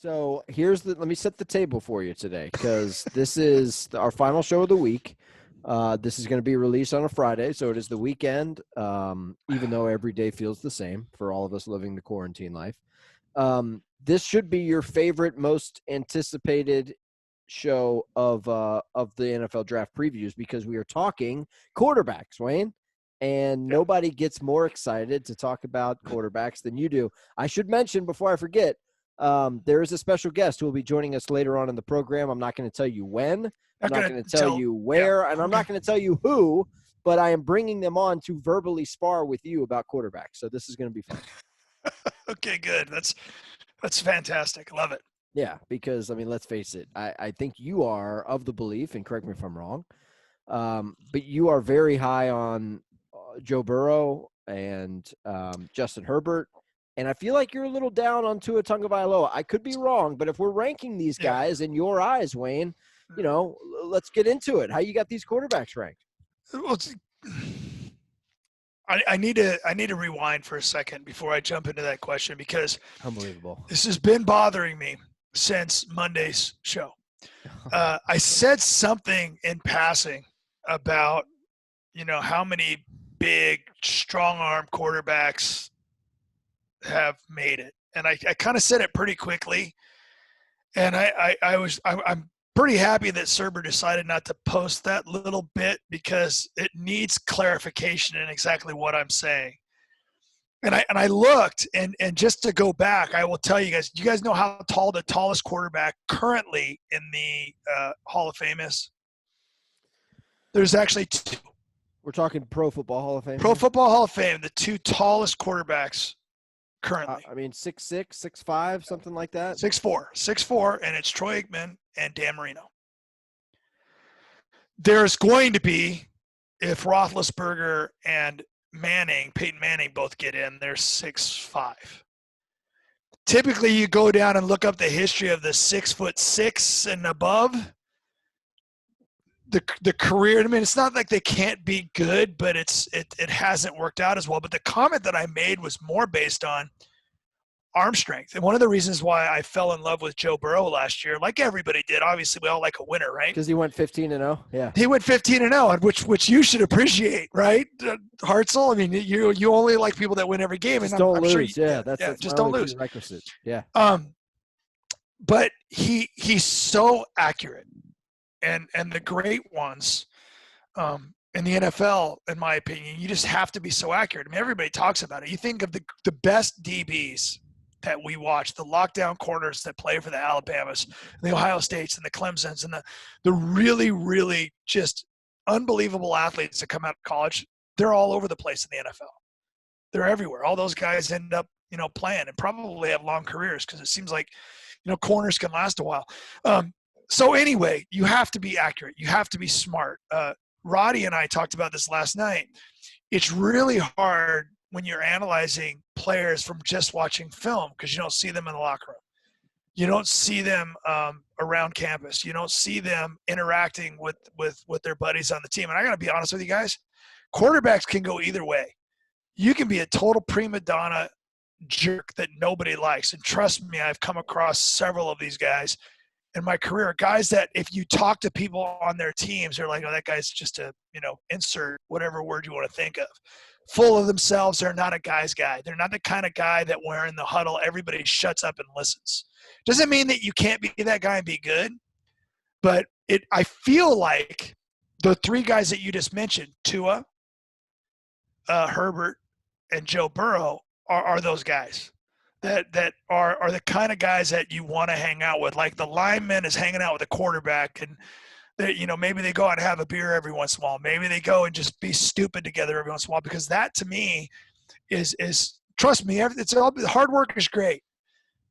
So let me set the table for you today because this is our final show of the week. This is going to be released on a Friday, so it is the weekend, even though every day feels the same for all of us living the quarantine life. This should be your favorite, most anticipated show of the NFL draft previews because we are talking quarterbacks, Wayne. And nobody gets more excited to talk about quarterbacks than you do. I should mention before I forget, there is a special guest who will be joining us later on in the program. I'm not going to tell you when. I'm not going to tell you where, and I'm not going to tell you who, but I am bringing them on to verbally spar with you about quarterbacks. So this is going to be fun. Okay, good. That's fantastic. Love it. Yeah, because, I mean, let's face it. I think you are of the belief, and correct me if I'm wrong, but you are very high on Joe Burrow and Justin Herbert. And I feel like you're a little down on Tua Tagovailoa. I could be wrong, but if we're ranking these guys in your eyes, Wayne, let's get into it. How you got these quarterbacks ranked? Well, I need to rewind for a second before I jump into that question because unbelievable. This has been bothering me since Monday's show. I said something in passing about how many big, strong-arm quarterbacks have made it, and I kind of said it pretty quickly, and I'm pretty happy that Cerber decided not to post that little bit because it needs clarification in exactly what I'm saying. And I looked, and just to go back, I will tell you guys. Do you guys know how tall the tallest quarterback currently in the Hall of Fame is? There's actually two. We're talking Pro Football Hall of Fame. Pro Football Hall of Fame, the two tallest quarterbacks currently. 6'6", 6'5", something like that. 6'4", and it's Troy Aikman and Dan Marino. There's going to be, if Roethlisberger and Peyton Manning both get in, they're 6'5". Typically, you go down and look up the history of the 6'6" and above. The career, I mean, it's not like they can't be good, but it hasn't worked out as well. But the comment that I made was more based on arm strength. And one of the reasons why I fell in love with Joe Burrow last year, like everybody did, obviously we all like a winner, right? Because he went 15-0. Yeah. He went 15-0, which you should appreciate, right? Hartzell, I mean, you only like people that win every game. Just and don't I'm lose. Sure that's just don't lose. Requisite. Yeah. But he's so accurate. And the great ones in the NFL, in my opinion, you just have to be so accurate. I mean, everybody talks about it. You think of the best DBs that we watch, the lockdown corners that play for the Alabamas, the Ohio States, and the Clemsons, and the really, really just unbelievable athletes that come out of college. They're all over the place in the NFL. They're everywhere. All those guys end up, playing and probably have long careers because it seems like, corners can last a while. So anyway, you have to be accurate. You have to be smart. Roddy and I talked about this last night. It's really hard when you're analyzing players from just watching film because you don't see them in the locker room. You don't see them around campus. You don't see them interacting with their buddies on the team. And I got to be honest with you guys, quarterbacks can go either way. You can be a total prima donna jerk that nobody likes. And trust me, I've come across several of these guys in my career, guys that if you talk to people on their teams, they're like, oh, that guy's just a, insert whatever word you want to think of. Full of themselves. They're not a guy's guy. They're not the kind of guy that when in the huddle, everybody shuts up and listens. Doesn't mean that you can't be that guy and be good, but I feel like the three guys that you just mentioned, Tua, Herbert, and Joe Burrow are those guys. That are the kind of guys that you want to hang out with. Like the lineman is hanging out with the quarterback, and maybe they go out and have a beer every once in a while. Maybe they go and just be stupid together every once in a while. Because that to me is trust me, it's all hard work is great,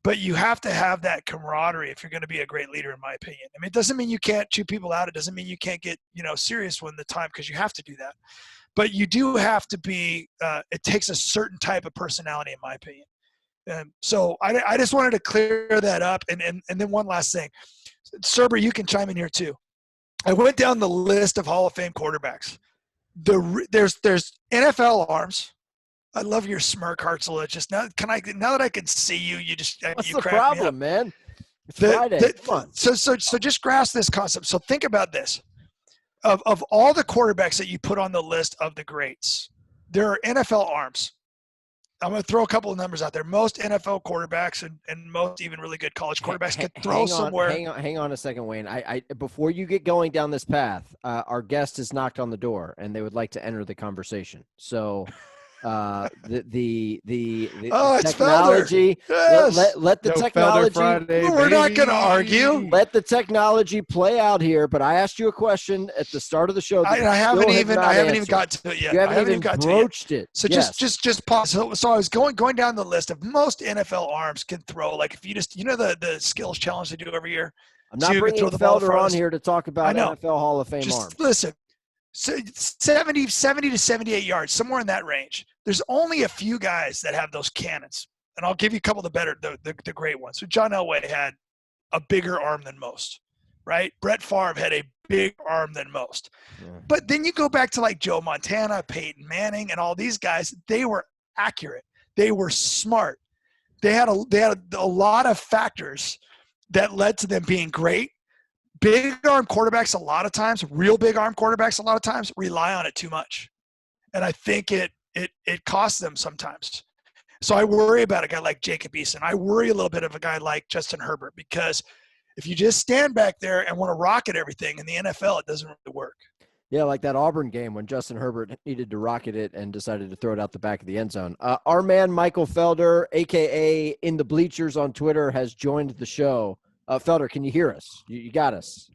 but you have to have that camaraderie if you're going to be a great leader, in my opinion. I mean, it doesn't mean you can't chew people out. It doesn't mean you can't get serious when the time, because you have to do that. But you do have to be. It takes a certain type of personality, in my opinion. So I just wanted to clear that up. And then one last thing. Cerber, you can chime in here too. I went down the list of Hall of Fame quarterbacks. There's NFL arms. I love your smirk, Hartzell. Just now that I can see you, What's you the crack me problem, up. man? It's Friday. Come on. So just grasp this concept. So think about this. Of all the quarterbacks that you put on the list of the greats, there are NFL arms. I'm going to throw a couple of numbers out there. Most NFL quarterbacks and most even really good college quarterbacks can throw somewhere. Hang on a second, Wayne. I before you get going down this path, our guest has knocked on the door and they would like to enter the conversation. So the technology. Yes. Let the technology. Friday, We're not going to argue. Let the technology play out here. But I asked you a question at the start of the show. I haven't even got to it yet. You haven't even broached it. So just pause. So I was going down the list of most NFL arms can throw. Like if you just the skills challenge they do every year. I'm not bringing Felder on here to talk about NFL Hall of Fame arms. Listen. So 70 to 78 yards, somewhere in that range. There's only a few guys that have those cannons, and I'll give you a couple of the great ones. So John Elway had a bigger arm than most, right? Brett Favre had a big arm than most. Yeah. But then you go back to like Joe Montana, Peyton Manning, and all these guys. They were accurate. They were smart. They had a lot of factors that led to them being great. Big arm quarterbacks, real big arm quarterbacks, a lot of times rely on it too much. And I think it costs them sometimes. So I worry about a guy like Jacob Eason. I worry a little bit of a guy like Justin Herbert, because if you just stand back there and want to rocket everything in the NFL, it doesn't really work. Yeah, like that Auburn game when Justin Herbert needed to rocket it and decided to throw it out the back of the end zone. Our man Michael Felder, a.k.a. In the Bleachers on Twitter, has joined the show. Felder, can you hear us? You got us.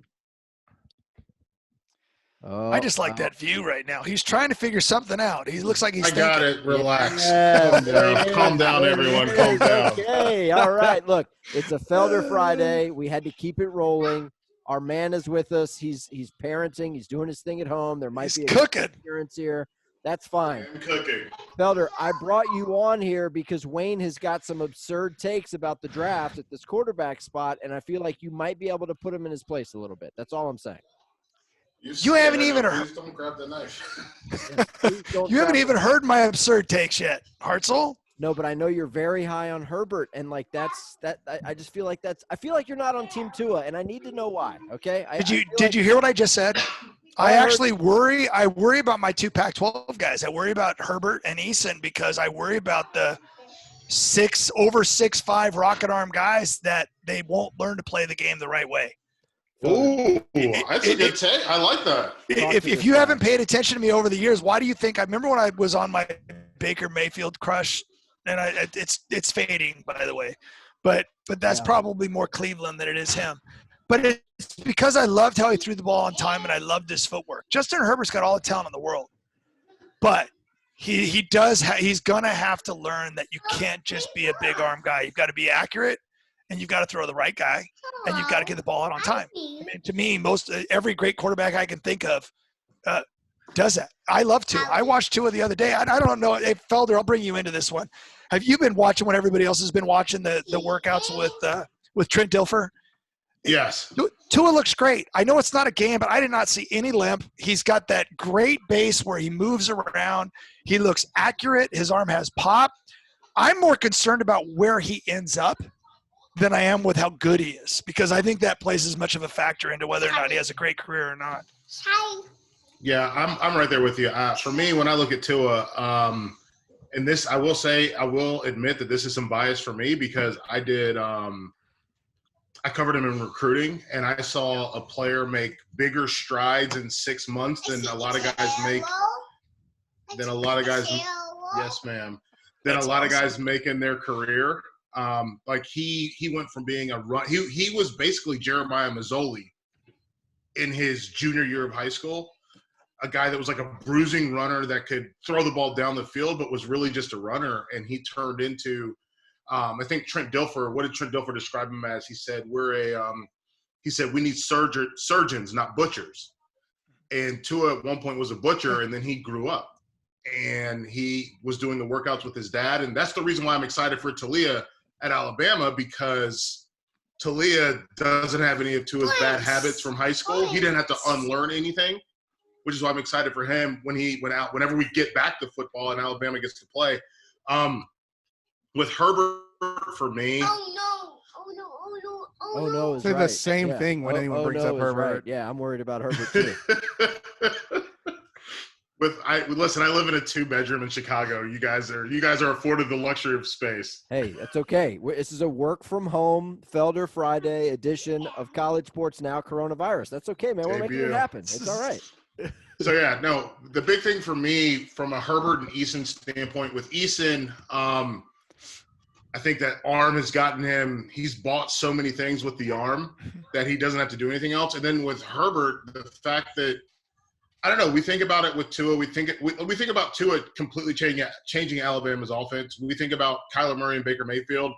Oh, I just like that view right now. He's trying to figure something out. He looks like he's thinking. Got it. Relax. Yeah, Calm down, everyone. Calm down. Okay. All right. Look, it's a Felder Friday. We had to keep it rolling. Our man is with us. He's parenting. He's doing his thing at home. There might be a cooking appearance here. That's fine. I'm cooking. Felder, I brought you on here because Wayne has got some absurd takes about the draft at this quarterback spot, and I feel like you might be able to put him in his place a little bit. That's all I'm saying. You haven't even heard. Don't grab the knife. You haven't even heard my absurd takes yet, Hartzell. No, but I know you're very high on Herbert, and like I just feel like I feel like you're not on Team Tua, and I need to know why. Okay? Did you hear what I just said? I actually worry. I worry about my two Pac-12 guys. I worry about Herbert and Eason because I worry about the 6'5" rocket arm guys that they won't learn to play the game the right way. Ooh, that's a good take. I like that. If you haven't paid attention to me over the years, why do you think? I remember when I was on my Baker Mayfield crush, and it's fading, by the way, but that's probably more Cleveland than it is him. But it's because I loved how he threw the ball on time, and I loved his footwork. Justin Herbert's got all the talent in the world, but he's gonna have to learn that you can't just be a big arm guy. You've got to be accurate, and you've got to throw the right guy, and you've got to get the ball out on time. I mean, to me, every great quarterback I can think of does that. I love Tua. I watched Tua the other day. I don't know. Hey, Felder, I'll bring you into this one. Have you been watching when everybody else has been watching the workouts with Trent Dilfer? Yes. Tua looks great. I know it's not a game, but I did not see any limp. He's got that great base where he moves around. He looks accurate. His arm has pop. I'm more concerned about where he ends up than I am with how good he is, because I think that plays as much of a factor into whether or not he has a great career or not. Yeah, I'm right there with you. For me, when I look at Tua, and this, I will admit that this is some bias for me because I covered him in recruiting, and I saw a player make bigger strides in 6 months than a lot of guys make. Than a lot of guys, yes, ma'am. Than a lot of guys make in their career. Like he went from being a run. He was basically Jeremiah Mazzoli in his junior year of high school. A guy that was like a bruising runner that could throw the ball down the field, but was really just a runner. And he turned into, I think Trent Dilfer. What did Trent Dilfer describe him as? He said, he said we need surgeons, not butchers. And Tua at one point was a butcher, and then he grew up. And he was doing the workouts with his dad. And that's the reason why I'm excited for Taulia at Alabama, because Taulia doesn't have any of Tua's bad habits from high school. He didn't have to unlearn anything, which is why I'm excited for him when he went out, whenever we get back to football and Alabama gets to play. With Herbert, for me, Oh no, is Say right. the same Yeah. thing when anyone brings no up is Herbert. Right. Yeah, I'm worried about Herbert too. Listen, I live in a 2-bedroom in Chicago. You guys are afforded the luxury of space. Hey, that's okay. This is a work from home Felder Friday edition of College Sports Now Coronavirus. That's okay, man. We're making it happen. It's all right. So yeah, no, the big thing for me from a Herbert and Eason standpoint, with Eason, I think that arm has gotten him. He's bought so many things with the arm that he doesn't have to do anything else. And then with Herbert, the fact that I don't know, we think about it with Tua. We think about Tua completely changing Alabama's offense. We think about Kyler Murray and Baker Mayfield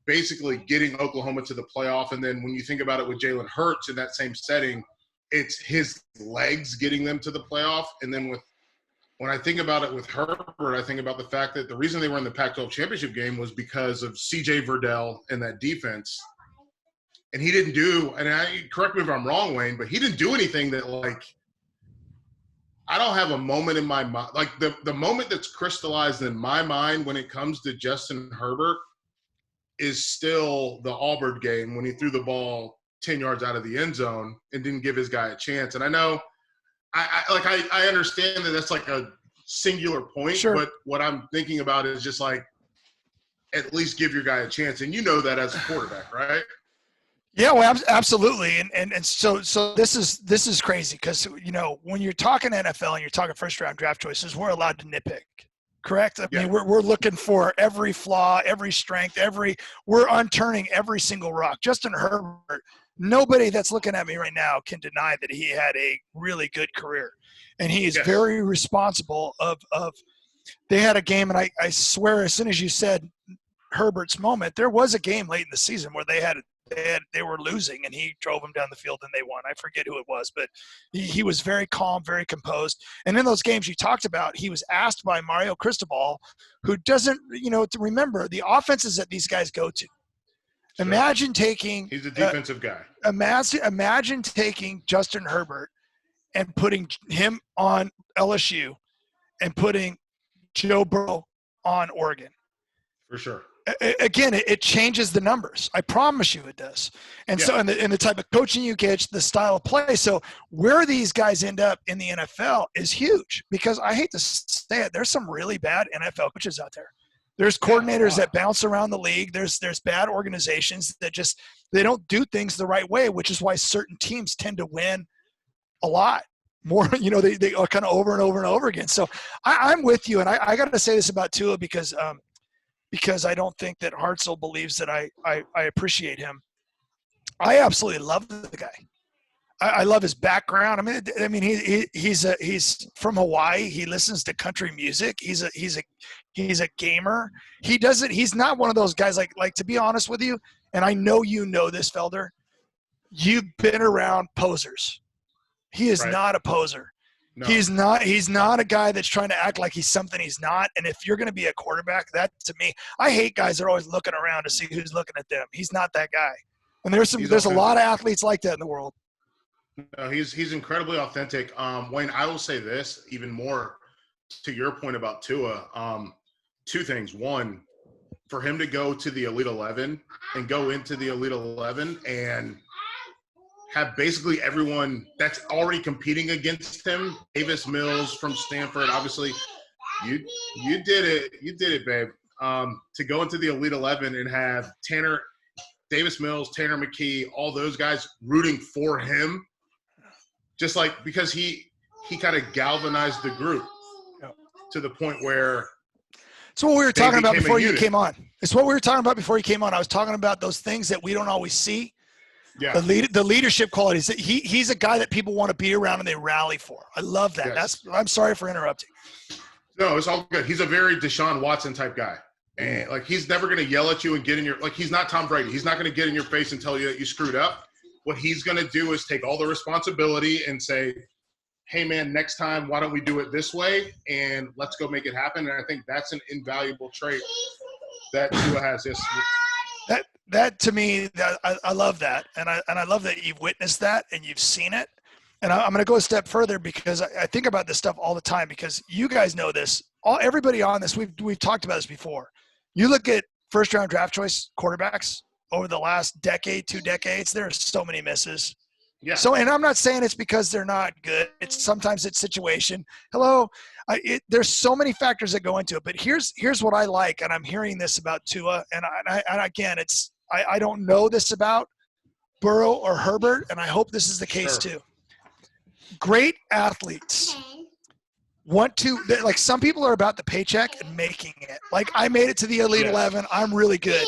basically getting Oklahoma to the playoff. And then when you think about it with Jalen Hurts in that same setting, it's his legs getting them to the playoff. And then when I think about it with Herbert, I think about the fact that the reason they were in the Pac-12 championship game was because of C.J. Verdell and that defense. And he didn't do, and correct me if I'm wrong, Wayne, but he didn't do anything that, like, I don't have a moment in my mind. Like, the moment that's crystallized in my mind when it comes to Justin Herbert is still the Auburn game when he threw the ball 10 yards out of the end zone and didn't give his guy a chance. And I know I understand that that's like a singular point, Sure. But what I'm thinking about is just like, at least give your guy a chance. And you know that as a quarterback, right? Yeah, well, absolutely, and so this is crazy because when you're talking NFL and you're talking first round draft choices, we're allowed to nitpick, correct? I mean, we're looking for every flaw, every strength, we're unturning every single rock. Justin Herbert, nobody that's looking at me right now can deny that he had a really good career, and he is very responsible. They had a game, and I swear, as soon as you said Herbert's moment, there was a game late in the season where they were losing and he drove them down the field and they won. I forget who it was, but he was very calm, very composed. And in those games you talked about, he was asked by Mario Cristobal, who doesn't, to remember the offenses that these guys go to. Sure. Imagine taking – he's a defensive guy. Imagine taking Justin Herbert and putting him on LSU and putting Joe Burrow on Oregon. For sure. Again, it changes the numbers. I promise you it does. And so, and the type of coaching you get, the style of play. So where these guys end up in the NFL is huge because I hate to say it, there's some really bad NFL coaches out there. There's coordinators that bounce around the league. There's bad organizations that they don't do things the right way, which is why certain teams tend to win a lot more. They are kind of over and over and over again. So I'm with you. And I got to say this about Tua because I don't think that Hartzell believes that I appreciate him. I absolutely love the guy. I love his background. I mean, he's from Hawaii. He listens to country music. He's a gamer. He's not one of those guys like to be honest with you. And I know this, Felder. You've been around posers. He is not a poser. No. He's not a guy that's trying to act like he's something he's not. And if you're going to be a quarterback, that to me, I hate guys that are always looking around to see who's looking at them. He's not that guy. And there's a lot of athletes like that in the world. No, he's incredibly authentic. Wayne, I will say this even more to your point about Tua. Two things. One, for him to go to the Elite 11 and go into the Elite 11 and have basically everyone that's already competing against him. Davis Mills from Stanford, obviously, you did it, babe. To go into the Elite 11 and have Davis Mills, Tanner McKee, all those guys rooting for him, just like because he kind of galvanized the group to the point where. It's what we were talking about before you came on. It's what we were talking about before you came on. I was talking about those things that we don't always see. Yeah. The leadership qualities. He's a guy that people want to be around and they rally for. I love that. Yes. I'm sorry for interrupting. No, it's all good. He's a very Deshaun Watson type guy. And like he's never going to yell at you and get in your he's not Tom Brady. He's not going to get in your face and tell you that you screwed up. What he's going to do is take all the responsibility and say, "Hey man, next time why don't we do it this way and let's go make it happen." And I think that's an invaluable trait that Tua has. Yes. That to me, I love that, and I love that you've witnessed that and you've seen it. And I'm going to go a step further because I think about this stuff all the time because you guys know this. Everybody on this, we've talked about this before. You look at first round draft choice quarterbacks, over the last decade, 2 decades, there are so many misses. Yeah. So, and I'm not saying it's because they're not good. Sometimes it's situation. Hello, there's so many factors that go into it. But here's what I like, and I'm hearing this about Tua, and again, I don't know this about Burrow or Herbert, and I hope this is the case too. Great athletes want to, like, some people are about the paycheck and making it. Like, I made it to the Elite 11. I'm really good.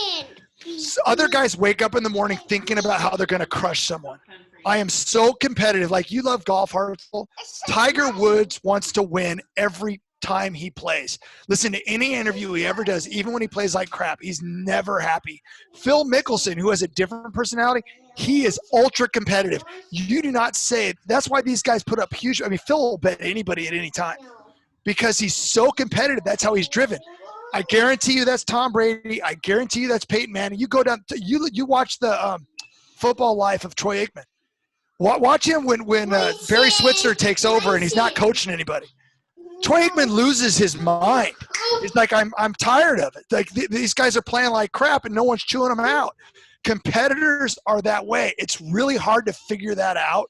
Other guys wake up in the morning thinking about how they're going to crush someone. I am so competitive. Like, you love golf, Hartzell. Tiger Woods wants to win every time he plays. Listen to any interview he ever does, even when he plays like crap, he's never happy. Phil Mickelson, who has a different personality, he is ultra competitive. You do not say – that's why these guys put up huge – I mean, Phil will bet anybody at any time because he's so competitive. That's how he's driven. I guarantee you that's Tom Brady. I guarantee you that's Peyton Manning. You go down – you watch the football life of Troy Aikman. Watch him when Barry Switzer takes over and he's not coaching anybody. Troy Aikman loses his mind. He's like, I'm tired of it. Like, these guys are playing like crap and no one's chewing them out. Competitors are that way. It's really hard to figure that out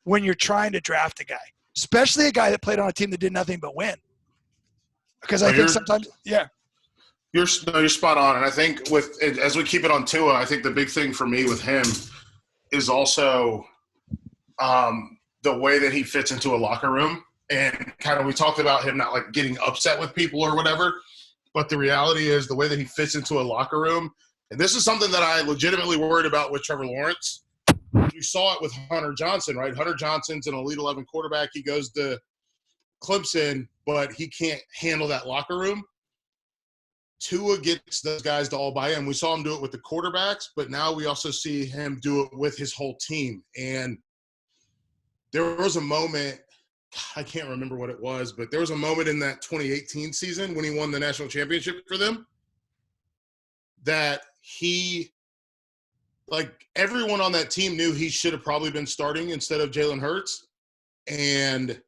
when you're trying to draft a guy, especially a guy that played on a team that did nothing but win. Because I think sometimes, yeah. You're spot on. And I think as we keep it on Tua, I think the big thing for me with him is also the way that he fits into a locker room. And kind of, we talked about him not like getting upset with people or whatever, but the reality is the way that he fits into a locker room. And this is something that I legitimately worried about with Trevor Lawrence. You saw it with Hunter Johnson, right? Hunter Johnson's an Elite 11 quarterback. He goes to Clemson, but he can't handle that locker room. Tua gets those guys to all buy in. We saw him do it with the quarterbacks, but now we also see him do it with his whole team. And there was a moment – I can't remember what it was, but there was a moment in that 2018 season when he won the national championship for them that he, like, everyone on that team knew he should have probably been starting instead of Jalen Hurts. And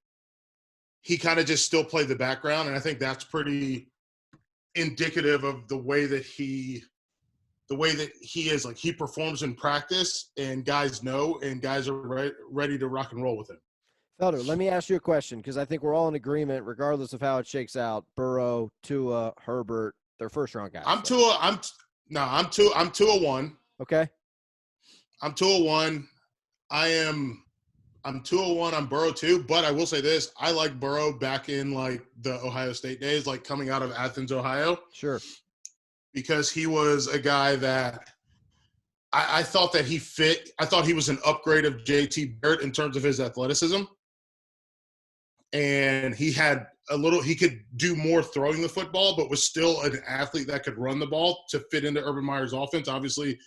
he kind of just still played the background. And I think that's pretty indicative of the way that he is. Like, he performs in practice and guys know, and guys are ready to rock and roll with him. Felder, let me ask you a question because I think we're all in agreement, regardless of how it shakes out. Burrow, Tua, Herbert, they're first-round guys. I'm 201. Okay. I'm 201. I'm 201. I'm Burrow too, but I will say this: I like Burrow back in like the Ohio State days, like coming out of Athens, Ohio. Sure. Because he was a guy that I thought that he fit. I thought he was an upgrade of JT Barrett in terms of his athleticism. And he could do more throwing the football, but was still an athlete that could run the ball to fit into Urban Meyer's offense. Obviously,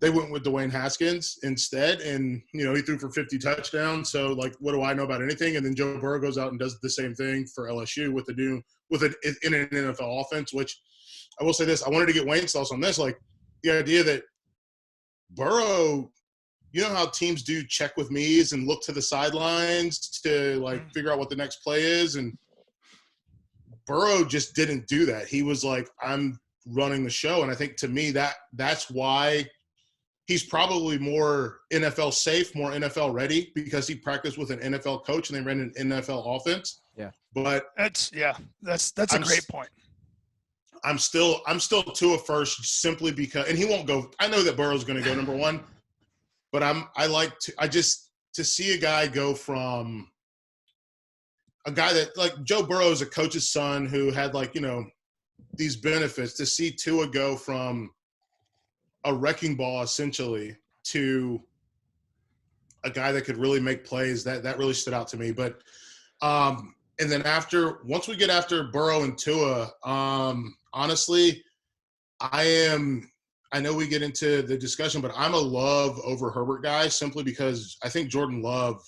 they went with Dwayne Haskins instead, and, he threw for 50 touchdowns. So, like, what do I know about anything? And then Joe Burrow goes out and does the same thing for LSU in an NFL offense, which I will say this. I wanted to get Wayne's thoughts on this. Like, the idea that Burrow – you know how teams do check with me's and look to the sidelines to, like, figure out what the next play is? And Burrow just didn't do that. He was like, I'm running the show. And I think, to me, that's why he's probably more NFL safe, more NFL ready, because he practiced with an NFL coach and they ran an NFL offense. Yeah. But that's a great point. I'm still Tua first simply because – and he won't go – I know that Burrow's going to go number one. But to see a guy go from a guy that, like, Joe Burrow is a coach's son who had, like, these benefits, to see Tua go from a wrecking ball essentially to a guy that could really make plays, that really stood out to me. But and then once we get after Burrow and Tua, honestly, I know we get into the discussion, but I'm a Love over Herbert guy simply because I think Jordan Love,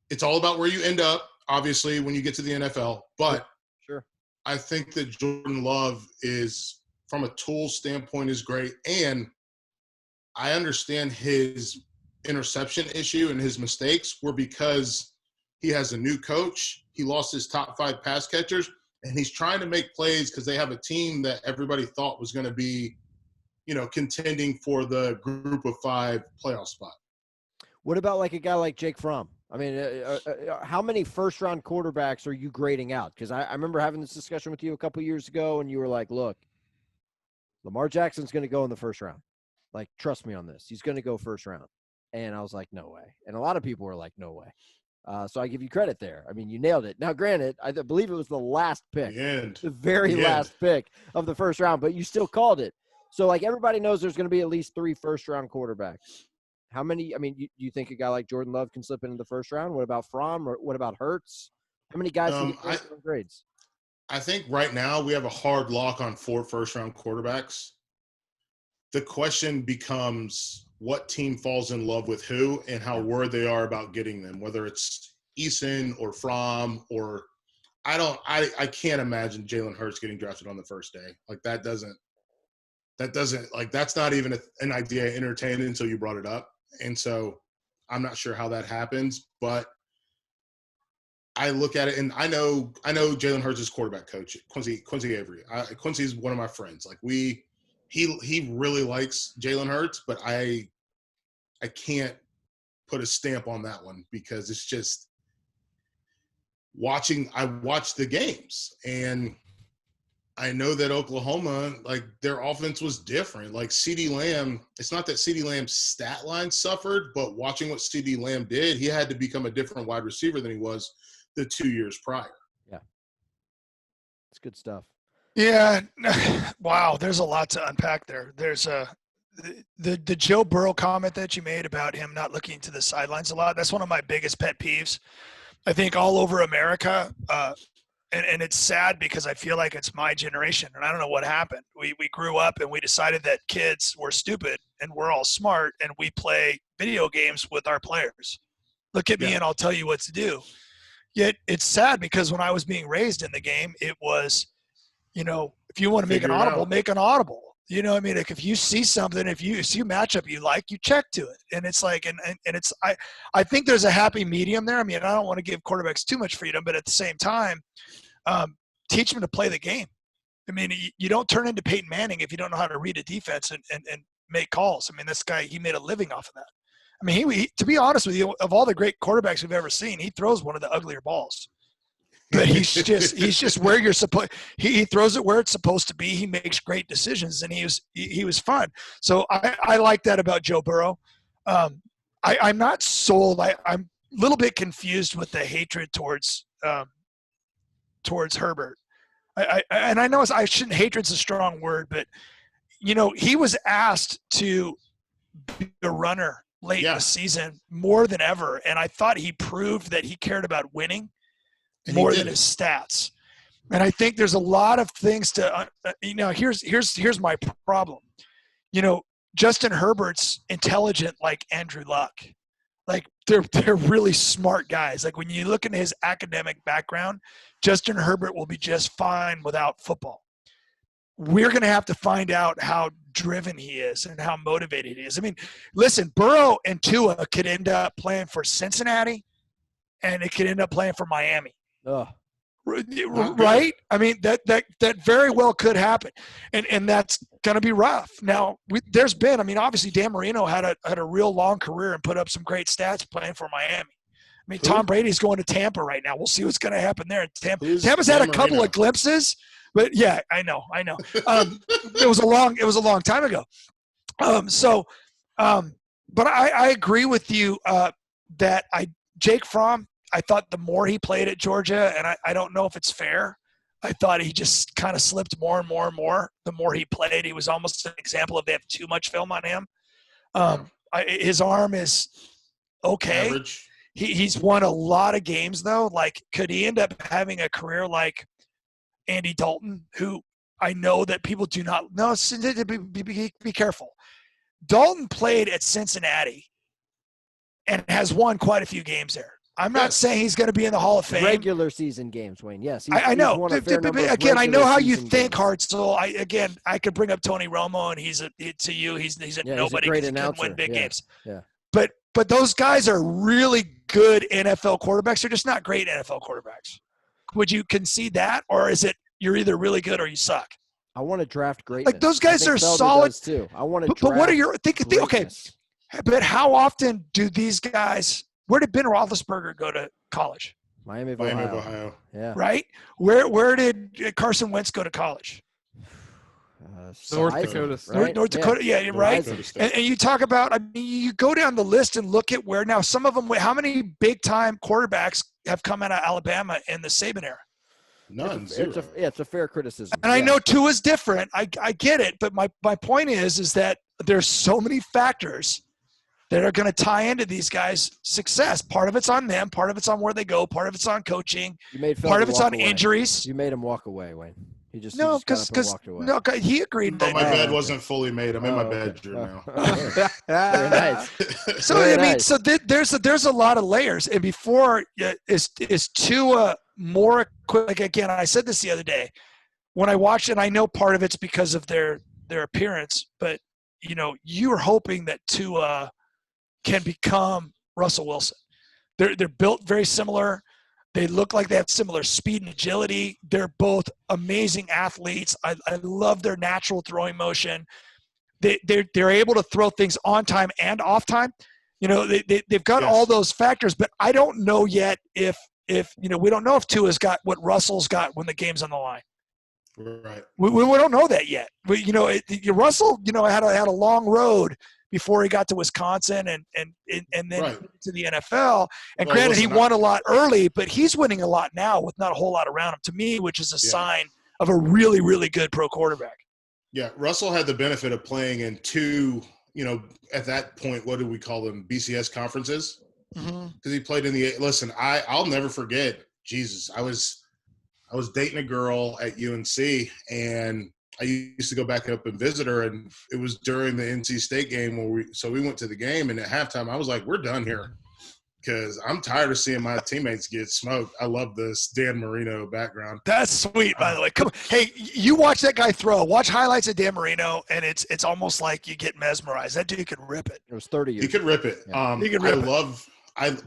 it's all about where you end up, obviously, when you get to the NFL. But sure, I think that Jordan Love is, from a tool standpoint, is great. And I understand his interception issue and his mistakes were because he has a new coach. He lost his top 5 pass catchers. And he's trying to make plays because they have a team that everybody thought was going to be contending for the group of 5 playoff spot. What about like a guy like Jake Fromm? I mean, how many first-round quarterbacks are you grading out? Because I remember having this discussion with you a couple years ago, and you were like, look, Lamar Jackson's going to go in the first round. Like, trust me on this. He's going to go first round. And I was like, no way. And a lot of people were like, no way. So I give you credit there. I mean, you nailed it. Now, granted, I believe it was the last pick, the very last pick of the first round, but you still called it. So, like, everybody knows there's going to be at least 3 first-round quarterbacks. How many? I mean, you think a guy like Jordan Love can slip into the first round? What about Fromm? Or what about Hurts? How many guys can get first-round grades? I think right now we have a hard lock on 4 first-round quarterbacks. The question becomes what team falls in love with who and how worried they are about getting them, whether it's Eason or Fromm or I can't imagine Jalen Hurts getting drafted on the first day. Like that doesn't like that's not even an idea I entertained until you brought it up. And so I'm not sure how that happens, but I look at it and I know Jalen Hurts' quarterback coach, Quincy Avery. Quincy is one of my friends. Like he really likes Jalen Hurts, but I can't put a stamp on that one because it's just I watched the games and I know that Oklahoma, like their offense was different. Like CeeDee Lamb, it's not that CeeDee Lamb's stat line suffered, but watching what CeeDee Lamb did, he had to become a different wide receiver than he was the 2 years prior. Yeah. It's good stuff. Yeah. Wow. There's a lot to unpack there. There's the Joe Burrow comment that you made about him not looking to the sidelines a lot. That's one of my biggest pet peeves. I think all over America, and it's sad because I feel like it's my generation, and I don't know what happened. We grew up and we decided that kids were stupid and we're all smart, and we play video games with our players. Look at me and I'll tell you what to do. Yet it's sad because when I was being raised in the game, it was, if you want to make an audible, make an audible. You know what I mean? Like if you see something, if you see a matchup you like, you check to it. And it's like, and it's, I think there's a happy medium there. I mean, I don't want to give quarterbacks too much freedom, but at the same time, teach them to play the game. I mean, you don't turn into Peyton Manning if you don't know how to read a defense and make calls. I mean, this guy, he made a living off of that. I mean, he to be honest with you, of all the great quarterbacks we've ever seen, he throws one of the uglier balls. But he's just where you're supposed. He throws it where it's supposed to be. He makes great decisions, and he was fun. So I like that about Joe Burrow. I'm not sold. I'm a little bit confused with the hatred towards Herbert. And I know hatred's a strong word, but he was asked to be a runner late in the season more than ever, and I thought he proved that he cared about winning more than his stats. And I think there's a lot of things to here's my problem. Justin Herbert's intelligent like Andrew Luck. Like they're really smart guys. Like when you look into his academic background, Justin Herbert will be just fine without football. We're going to have to find out how driven he is and how motivated he is. I mean, listen, Burrow and Tua could end up playing for Cincinnati, and it could end up playing for Miami. Right? I mean, that very well could happen, and that's going to be rough. Now, obviously Dan Marino had a real long career and put up some great stats playing for Miami. I mean, Tom Brady's going to Tampa right now. We'll see what's going to happen there. Tampa's had a couple of glimpses, but yeah, I know. It was a long time ago. But I agree with you that Jake Fromm. I thought the more he played at Georgia, and I don't know if it's fair, I thought he just kind of slipped more and more and more. The more he played, he was almost an example of they have too much film on him. His arm is okay. Average. He's won a lot of games, though. Like, could he end up having a career like Andy Dalton, who I know that people do not know? Be careful. Dalton played at Cincinnati and has won quite a few games there. I'm not saying he's going to be in the Hall of Fame. Regular season games, Wayne. Yes, I know. Again, I know how you think, Hartzell. I could bring up Tony Romo, and he's a nobody because he couldn't win big games. Yeah. But those guys are really good NFL quarterbacks. They're just not great NFL quarterbacks. Would you concede that, or is it you're either really good or you suck? I want to draft greatness. Like those guys I are think Felder solid does too. I want to But what are draft your think? Okay, greatness. but how often do these guys? Where did Ben Roethlisberger go to college? Miami of Miami Ohio. of Ohio. Yeah. Right. Where did Carson Wentz go to college? North Heisman, Dakota State. right? North Dakota. Yeah, you're right. Dakota State. And you talk about, I mean, you go down the list and look at where now some of them, how many big time quarterbacks have come out of Alabama in the Saban era? None. It's a fair criticism. And I know Tua's different. I get it. But my point is that there's so many factors that are going to tie into these guys' success. Part of it's on them. Part of it's on where they go. Part of it's on coaching. You made Part Felder of it's walk on away. injuries. You made him walk away, Wayne. He just No, got up and because walked away. no, he agreed. But my that, bed wasn't fully made. I'm in my okay. bedroom Very nice. so Very I mean, nice. so there's a lot of layers. And before is Tua more equipped? Like again, I said this the other day when I watched, and I know part of it's because of their appearance, but you know, you are hoping that Tua can become Russell Wilson. They're built very similar. They look like they have similar speed and agility. They're both amazing athletes. I love their natural throwing motion. They're able to throw things on time and off time. You know, they've got Yes. all those factors, but I don't know yet if you know, we don't know if Tua's got what Russell's got when the game's on the line. Right. We don't know that yet. You know, Russell, you know, had a long road before he got to Wisconsin and then Right. to the NFL. And Well, granted, listen, he won a lot early, but he's winning a lot now with not a whole lot around him. To me, which is a Yeah. sign of a really, really good pro quarterback. Yeah. Russell had the benefit of playing in two, you know, at that point, what do we call them? BCS conferences. Mm-hmm. Because he played in the – listen, I'll never forget. Jesus, I was dating a girl at UNC, and I used to go back up and visit her, and it was during the NC State game where we went to the game, and at halftime I was like, we're done here because I'm tired of seeing my teammates get smoked. I love this Dan Marino background. That's sweet, by the way. Come on. Hey, you watch that guy throw. Watch highlights of Dan Marino, and it's almost like you get mesmerized. That dude could rip it. It was 30 years. He could rip it. Yeah. He could rip it.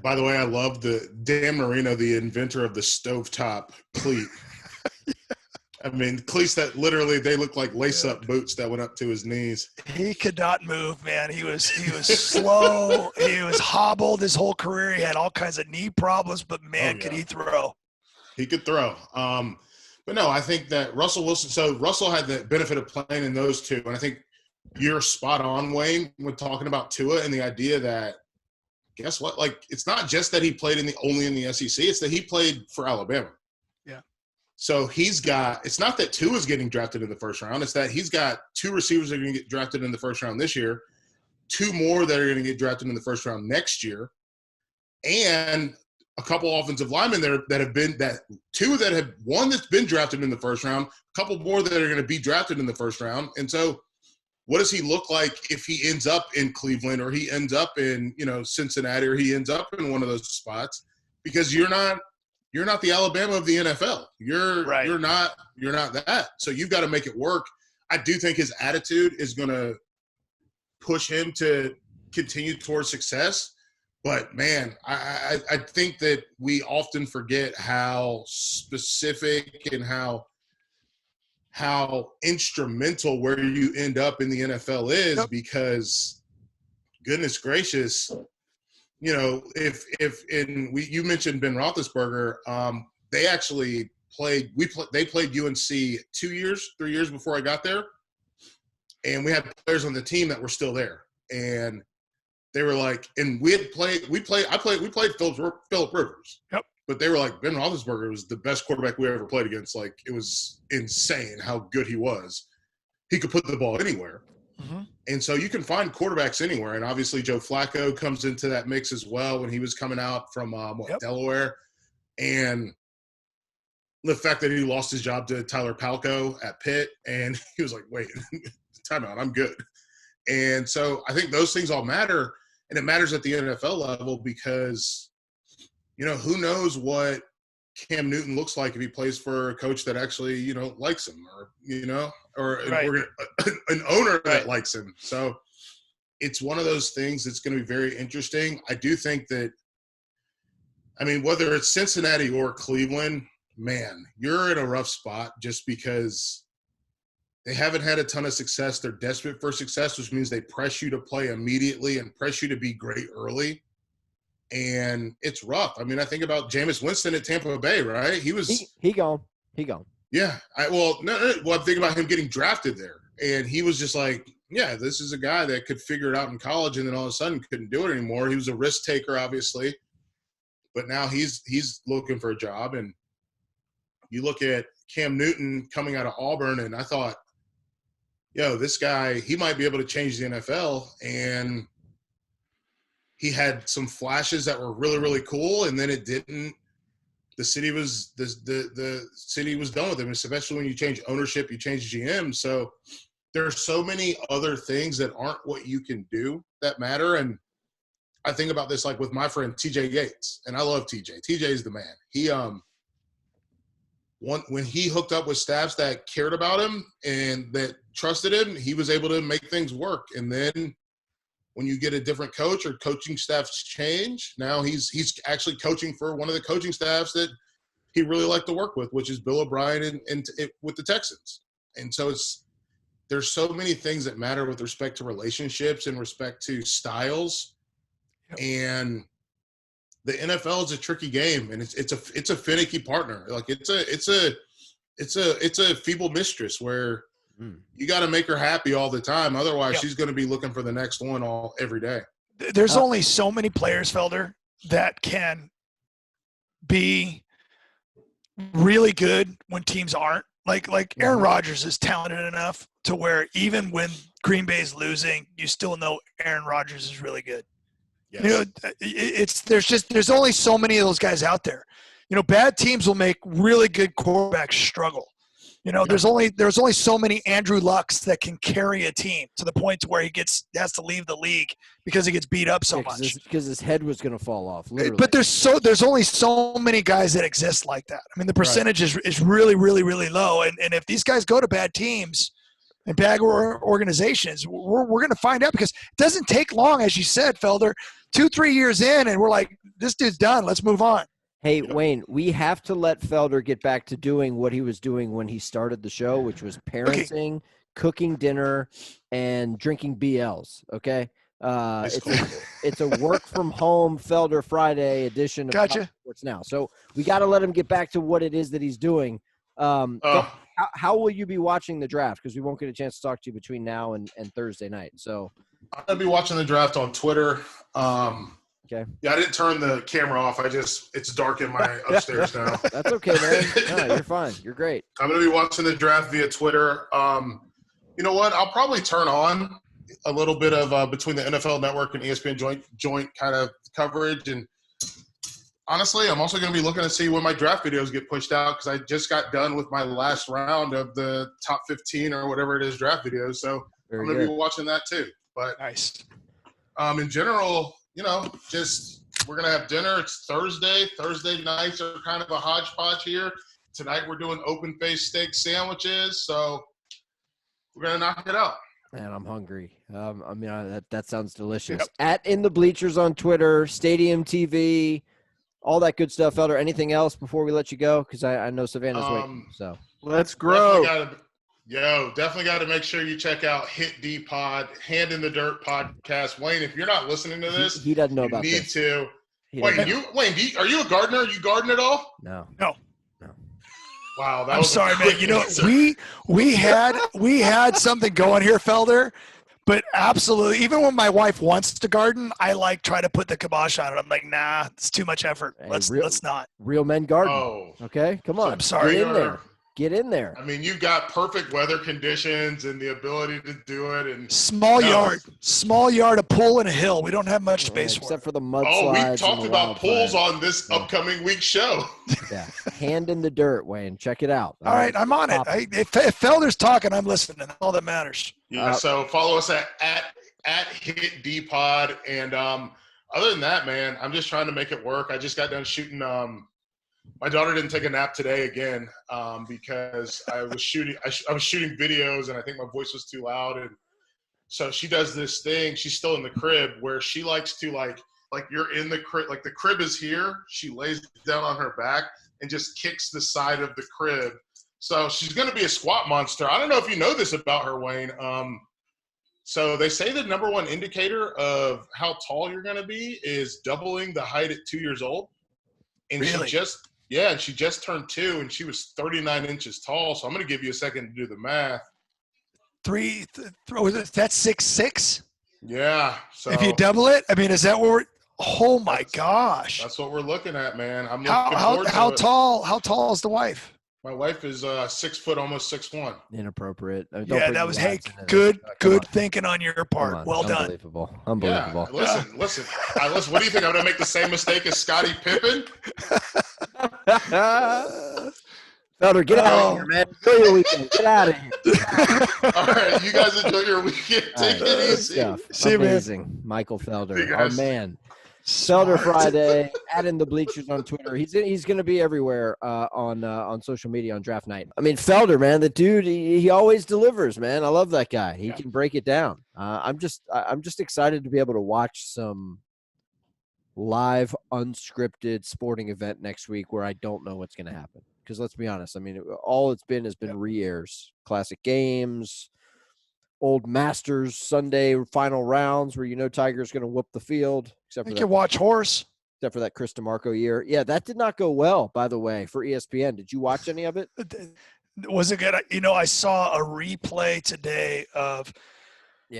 By the way, I love the Dan Marino, the inventor of the stovetop cleat. I mean, cleats that literally they look like lace-up boots that went up to his knees. He could not move, man. He was slow. He was hobbled his whole career. He had all kinds of knee problems, but man, could he throw. He could throw. But no, I think that Russell Wilson – so Russell had the benefit of playing in those two, and I think you're spot on, Wayne, when talking about Tua and the idea that guess what? Like, it's not just that he played only in the SEC. It's that he played for Alabama. Yeah. So he's got – it's not that Tua's getting drafted in the first round. It's that he's got two receivers that are going to get drafted in the first round this year, two more that are going to get drafted in the first round next year, and a couple offensive linemen that have been – that two that have – one that's been drafted in the first round, a couple more that are going to be drafted in the first round. And so – what does he look like if he ends up in Cleveland or he ends up in, you know, Cincinnati or he ends up in one of those spots? Because you're not the Alabama of the NFL. You're not that. So you've got to make it work. I do think his attitude is going to push him to continue towards success. But man, I think that we often forget how specific and how instrumental where you end up in the NFL is, because goodness gracious, you know, you mentioned Ben Roethlisberger, they actually they played UNC 3 years before I got there. And we had players on the team that were still there. And they were like, and we played Phillip Rivers. Yep. But they were like, Ben Roethlisberger was the best quarterback we ever played against. Like, it was insane how good he was. He could put the ball anywhere. Mm-hmm. And so you can find quarterbacks anywhere. And obviously Joe Flacco comes into that mix as well when he was coming out from Delaware. And the fact that he lost his job to Tyler Palco at Pitt, and he was like, wait, timeout, I'm good. And so I think those things all matter. And it matters at the NFL level because – you know, who knows what Cam Newton looks like if he plays for a coach that actually, you know, likes him, or, you know, or an owner that likes him. So it's one of those things that's going to be very interesting. I do think that, I mean, whether it's Cincinnati or Cleveland, man, you're in a rough spot just because They haven't had a ton of success. They're desperate for success, which means they press you to play immediately and press you to be great early. And it's rough. I mean, I think about Jameis Winston at Tampa Bay, right? He was he gone. He gone. Yeah. Well, I'm thinking about him getting drafted there. And he was just like, yeah, this is a guy that could figure it out in college, and then all of a sudden couldn't do it anymore. He was a risk taker, obviously. But now he's looking for a job. And you look at Cam Newton coming out of Auburn, and I thought, this guy, he might be able to change the NFL. And he had some flashes that were really, really cool, and then it didn't. The city was the city was done with him, especially when you change ownership, you change GM. So there's so many other things that aren't what you can do that matter. And I think about this like with my friend TJ Yates, and I love TJ. TJ is the man. He when he hooked up with staffs that cared about him and that trusted him, he was able to make things work. And then when you get a different coach or coaching staffs change, now he's actually coaching for one of the coaching staffs that he really liked to work with, which is Bill O'Brien and with the Texans. And so there's so many things that matter with respect to relationships and respect to styles. Yep. And the NFL is a tricky game, and it's a finicky partner. Like it's a feeble mistress where you got to make her happy all the time. Otherwise, she's going to be looking for the next one every day. There's only so many players, Felder, that can be really good when teams aren't. Like Aaron Rodgers is talented enough to where even when Green Bay is losing, you still know Aaron Rodgers is really good. Yes. There's only so many of those guys out there. Bad teams will make really good quarterbacks struggle. There's only so many Andrew Lucks that can carry a team to the point to where he has to leave the league because he gets beat up so much. Because his head was going to fall off. Literally. But there's only so many guys that exist like that. I mean, the percentage is really, really, really low. And if these guys go to bad teams and bad organizations, we're going to find out, because it doesn't take long, as you said, Felder. 2-3 years in, and we're like, this dude's done. Let's move on. Hey, Wayne, we have to let Felder get back to doing what he was doing when he started the show, which was parenting, cooking dinner, and drinking BLs, okay? It's a work-from-home Felder Friday edition of Gotcha. Sports Now. So we got to let him get back to what it is that he's doing. How will you be watching the draft? Because we won't get a chance to talk to you between now and Thursday night. So I'm going to be watching the draft on Twitter. Okay. Yeah, I didn't turn the camera off. It's dark in my upstairs now. That's okay, man. No, you're fine. You're great. I'm going to be watching the draft via Twitter. You know what? I'll probably turn on a little bit of between the NFL Network and ESPN joint kind of coverage. And honestly, I'm also going to be looking to see when my draft videos get pushed out, because I just got done with my last round of the top 15 or whatever it is draft videos. So I'm going to be watching that too. But nice. In general, just we're going to have dinner. It's Thursday. Thursday nights are kind of a hodgepodge here. Tonight we're doing open-faced steak sandwiches. So we're going to knock it out. Man, I'm hungry. That sounds delicious. Yep. At In the Bleachers on Twitter, Stadium TV, all that good stuff. Felder, anything else before we let you go? Because I know Savannah's waiting. So let's grow. Definitely got to make sure you check out Hit D Pod, Hand in the Dirt podcast. Wayne, if you're not listening to this, he doesn't know about this. You need to. Wayne, are you a gardener? You garden at all? No. Wow, I'm sorry, man. We had something going here, Felder, but absolutely. Even when my wife wants to garden, I try to put the kibosh on it. I'm like, nah, it's too much effort. Hey, let's not. Real men garden. Oh, okay, come on. I'm sorry. Get in there. I mean, you've got perfect weather conditions and the ability to do it. And small yard, a pool, and a hill. We don't have much space for except for the mudslides. We talked about pools on this upcoming week's show. Yeah, Hand in the Dirt, Wayne. Check it out. All right, I'm on it. If Felder's talking, I'm listening. All that matters. Yeah. So follow us at Hit D Pod, and other than that, man, I'm just trying to make it work. I just got done shooting. My daughter didn't take a nap today again because I was shooting. I was shooting videos, and I think my voice was too loud. And so she does this thing. She's still in the crib where she likes to like you're in the crib. Like the crib is here. She lays down on her back and just kicks the side of the crib So she's going to be a squat monster. I don't know if you know this about her, Wayne. So they say the number one indicator of how tall you're going to be is doubling the height at 2 years old. And Really? she just turned 2, and she was 39 inches tall. So I'm going to give you a second to do the math. That's 6'6"? Yeah. So If you double it, I mean, is that what we're – oh, my gosh. That's what we're looking at, man. I'm looking forward to How it. How tall is the wife? My wife is 6 foot, almost 6'1". Inappropriate. Don't Yeah, bring that the was lads into this. good Come on. thinking on your Come part. on. Well done. Unbelievable. Yeah, listen. What do you think? I'm going to make the same mistake as Scottie Pippen? Felder, get out of here, man. Enjoy your weekend. Get out of here. All right, you guys enjoy your weekend. Take it easy. Stuff. See you, man. Amazing. Michael See Felder, you our guys. man. Felder Friday, add in the bleachers on Twitter. He's going to be everywhere on social media on draft night. I mean, Felder, man, the dude, he always delivers, man. I love that guy. He can break it down. I'm just excited to be able to watch some live, unscripted sporting event next week where I don't know what's going to happen. Because let's be honest, I mean, all it's been has been re-airs, classic games, old Masters Sunday final rounds where Tiger's going to whoop the field. I think you watch horse. Except for that Chris DeMarco year. Yeah, that did not go well, by the way, for ESPN. Did you watch any of it? Was it good? I saw a replay today of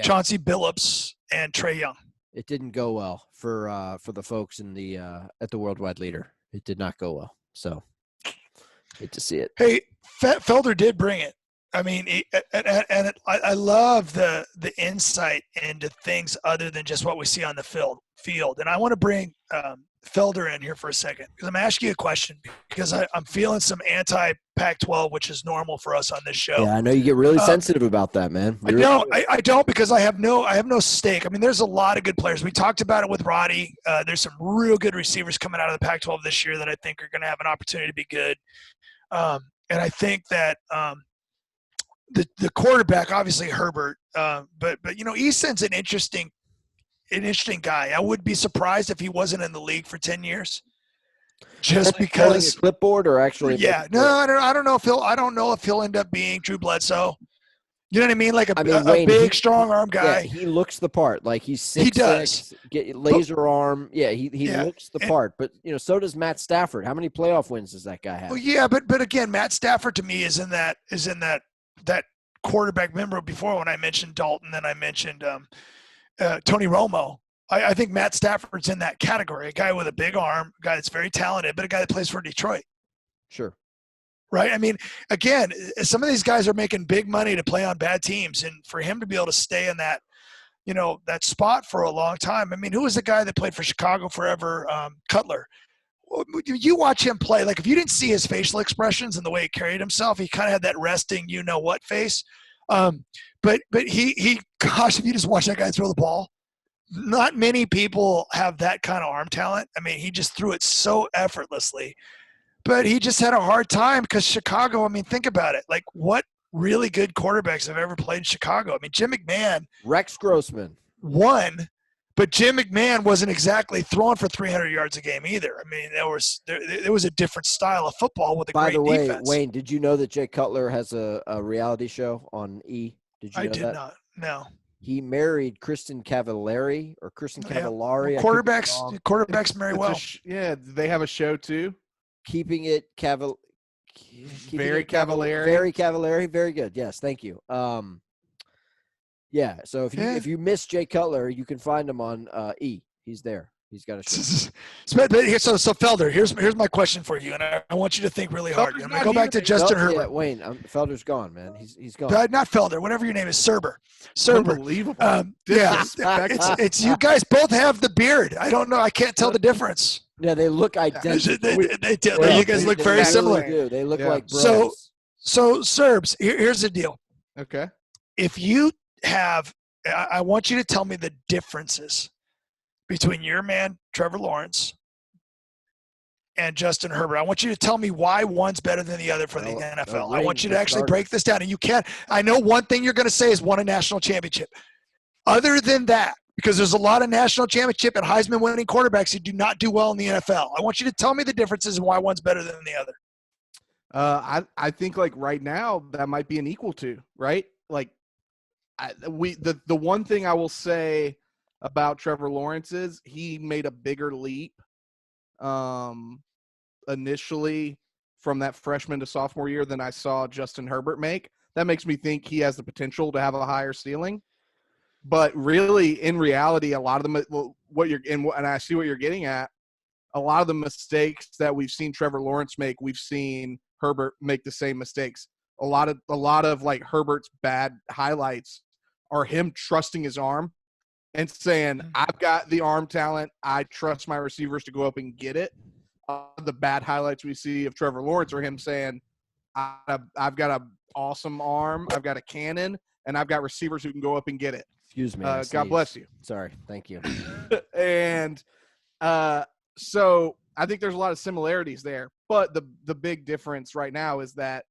Chauncey Billups and Trae Young. It didn't go well for the folks in the at the Worldwide Leader. It did not go well. So, hate to see it. Hey, Felder did bring it. I mean, I love the insight into things other than just what we see on the field. And I want to bring Felder in here for a second because I'm asking you a question because I'm feeling some anti-Pac-12, which is normal for us on this show. Yeah, I know you get really sensitive about that, man. I don't because I have no stake. I mean, there's a lot of good players. We talked about it with Roddy. There's some real good receivers coming out of the Pac-12 this year that I think are going to have an opportunity to be good. And I think that the quarterback, obviously Herbert, but Easton's an interesting guy. I would be surprised if he wasn't in the league for 10 years. Just because a clipboard or actually, I don't know if he'll end up being Drew Bledsoe. You know what I mean? Like a Wayne, big, strong arm guy. Yeah, he looks the part. Like he's 6'6", he does. Laser arm. Yeah, he looks the part. But so does Matt Stafford. How many playoff wins does that guy have? Well, yeah, but again, Matt Stafford to me is in that quarterback. Remember before when I mentioned Dalton, then I mentioned Tony Romo. I think Matt Stafford's in that category. A guy with a big arm, a guy that's very talented, but a guy that plays for Detroit. Sure. Right? I mean, again, some of these guys are making big money to play on bad teams, and for him to be able to stay in that, that spot for a long time. I mean, who was the guy that played for Chicago forever? Cutler. You watch him play. Like if you didn't see his facial expressions and the way he carried himself, he kind of had that resting, what face. But he, gosh, if you just watch that guy throw the ball, not many people have that kind of arm talent. I mean, he just threw it so effortlessly. But he just had a hard time because Chicago, I mean, think about it. Like, what really good quarterbacks have ever played in Chicago? I mean, Jim McMahon. Rex Grossman. Won, but Jim McMahon wasn't exactly throwing for 300 yards a game either. I mean, there was a different style of football with a great defense. By the way, Wayne, did you know that Jay Cutler has a reality show on E? Did you know that? I did not. No. He married Kristen Cavallari. Quarterbacks marry well. They have a show too. Keeping it Cavallari. Very Cavallari. Very Cavallari. Very good. Yes, thank you. Yeah. So if you miss Jay Cutler, you can find him on E. He's there. He's got a show. So Felder, here's my question for you, and I want you to think really hard. I'm gonna go back to Justin Herbert. Yeah, Wayne, Felder's gone, man. He's gone. Not Felder. Whatever your name is, Serber. Unbelievable. It's you guys both have the beard. I don't know. I can't tell the difference. Yeah, they look identical. You guys look very similar. Do. They look like brothers. So Serbs, here's the deal. Okay. If you have, I want you to tell me the differences between your man, Trevor Lawrence, and Justin Herbert. I want you to tell me why one's better than the other for the NFL. I want you to actually break this down. And you can't – I know one thing you're going to say is won a national championship. Other than that, because there's a lot of national championship and Heisman winning quarterbacks who do not do well in the NFL. I want you to tell me the differences and why one's better than the other. I think like right now that might be an equal to, right? Like the one thing I will say about Trevor Lawrence is he made a bigger leap initially from that freshman to sophomore year than I saw Justin Herbert make. That makes me think he has the potential to have a higher ceiling. But really, in reality, a lot of them, what you're and I see what you're getting at. A lot of the mistakes that we've seen Trevor Lawrence make, we've seen Herbert make the same mistakes. A lot of like Herbert's bad highlights are him trusting his arm and saying, "I've got the arm talent. I trust my receivers to go up and get it." The bad highlights we see of Trevor Lawrence are him saying, "I've got an awesome arm. I've got a cannon, and I've got receivers who can go up and get it." Excuse me. I God bless you. Sorry. Thank you. And so I think there's a lot of similarities there. But the big difference right now is that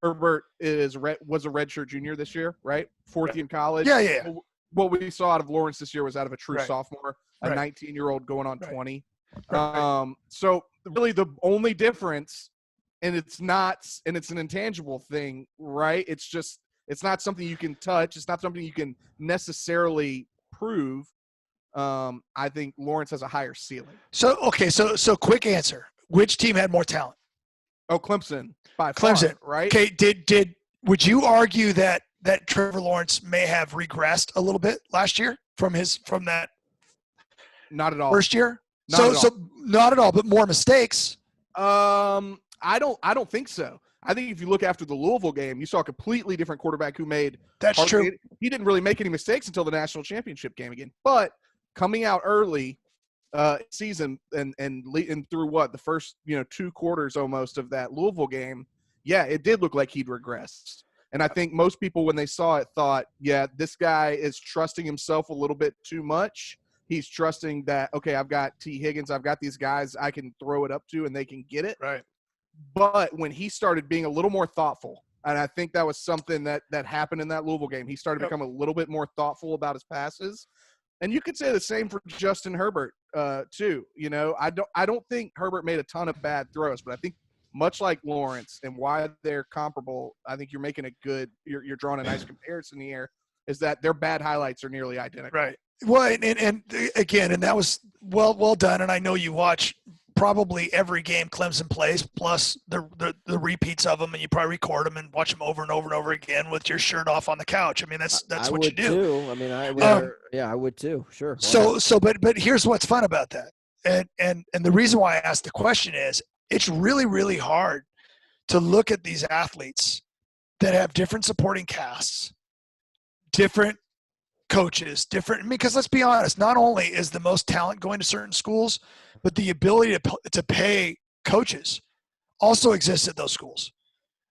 Herbert was a redshirt junior this year, right? Fourth year in college. Yeah. What we saw out of Lawrence this year was out of a true Right. sophomore, a Right. 19-year-old going on Right. 20. Right. So really the only difference, and it's an intangible thing, right? It's not something you can touch. It's not something you can necessarily prove. I think Lawrence has a higher ceiling. So quick answer. Which team had more talent? Oh, Clemson by far, Clemson, right? Okay, would you argue that Trevor Lawrence may have regressed a little bit last year from that Not at all. first year? Not at all. So not at all, but more mistakes. I don't think so. I think if you look after the Louisville game, you saw a completely different quarterback who made. That's true. He didn't really make any mistakes until the national championship game again. But coming out early season and through the first 2 quarters almost of that Louisville game, yeah, it did look like he'd regressed. And I think most people when they saw it thought, yeah, this guy is trusting himself a little bit too much. He's trusting that, okay, I've got T. Higgins, I've got these guys I can throw it up to and they can get it. Right. But when he started being a little more thoughtful, and I think that was something that happened in that Louisville game, he started to become a little bit more thoughtful about his passes. And you could say the same for Justin Herbert too. I don't think Herbert made a ton of bad throws, but I think much like Lawrence and why they're comparable, I think you're drawing a nice comparison here, is that their bad highlights are nearly identical. Right. Well, and again, and that was well done. And I know you watch probably every game Clemson plays, plus the repeats of them, and you probably record them and watch them over and over and over again with your shirt off on the couch. I mean, that's what you do. Too. I mean, I would too. Sure. But here's what's fun about that, and the reason why I asked the question is it's really, really hard to look at these athletes that have different supporting casts, different coaches, because let's be honest, not only is the most talent going to certain schools, but the ability to pay coaches also exists at those schools.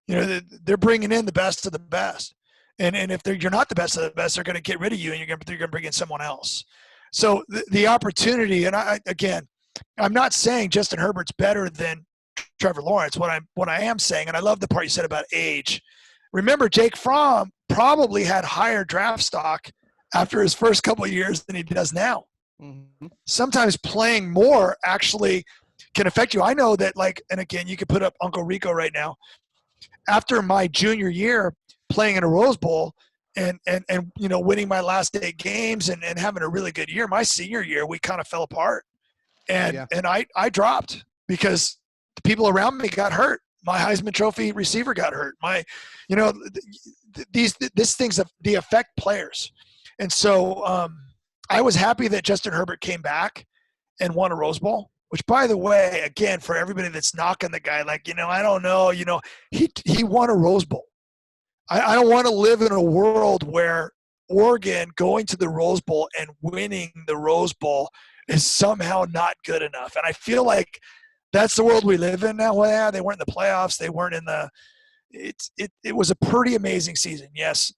They're bringing in the best of the best, and if you're not the best of the best, they're going to get rid of you, and they're going to bring in someone else. So the opportunity, and I'm not saying Justin Herbert's better than Trevor Lawrence. What I am saying, and I love the part you said about age. Remember, Jake Fromm probably had higher draft stock after his first couple of years than he does now. Mm-hmm. Sometimes playing more actually can affect you. I know that, and again, you could put up Uncle Rico right now. After my junior year playing in a Rose Bowl and winning my last 8 games and having a really good year, my senior year, we kind of fell apart. And I dropped because the people around me got hurt. My Heisman Trophy receiver got hurt. These things, they affect players. And so I was happy that Justin Herbert came back and won a Rose Bowl, which, by the way, again, for everybody that's knocking the guy, I don't know, he won a Rose Bowl. I don't want to live in a world where Oregon going to the Rose Bowl and winning the Rose Bowl is somehow not good enough. And I feel like that's the world we live in now. Well, yeah, they weren't in the playoffs. They weren't in the it was a pretty amazing season. Yes.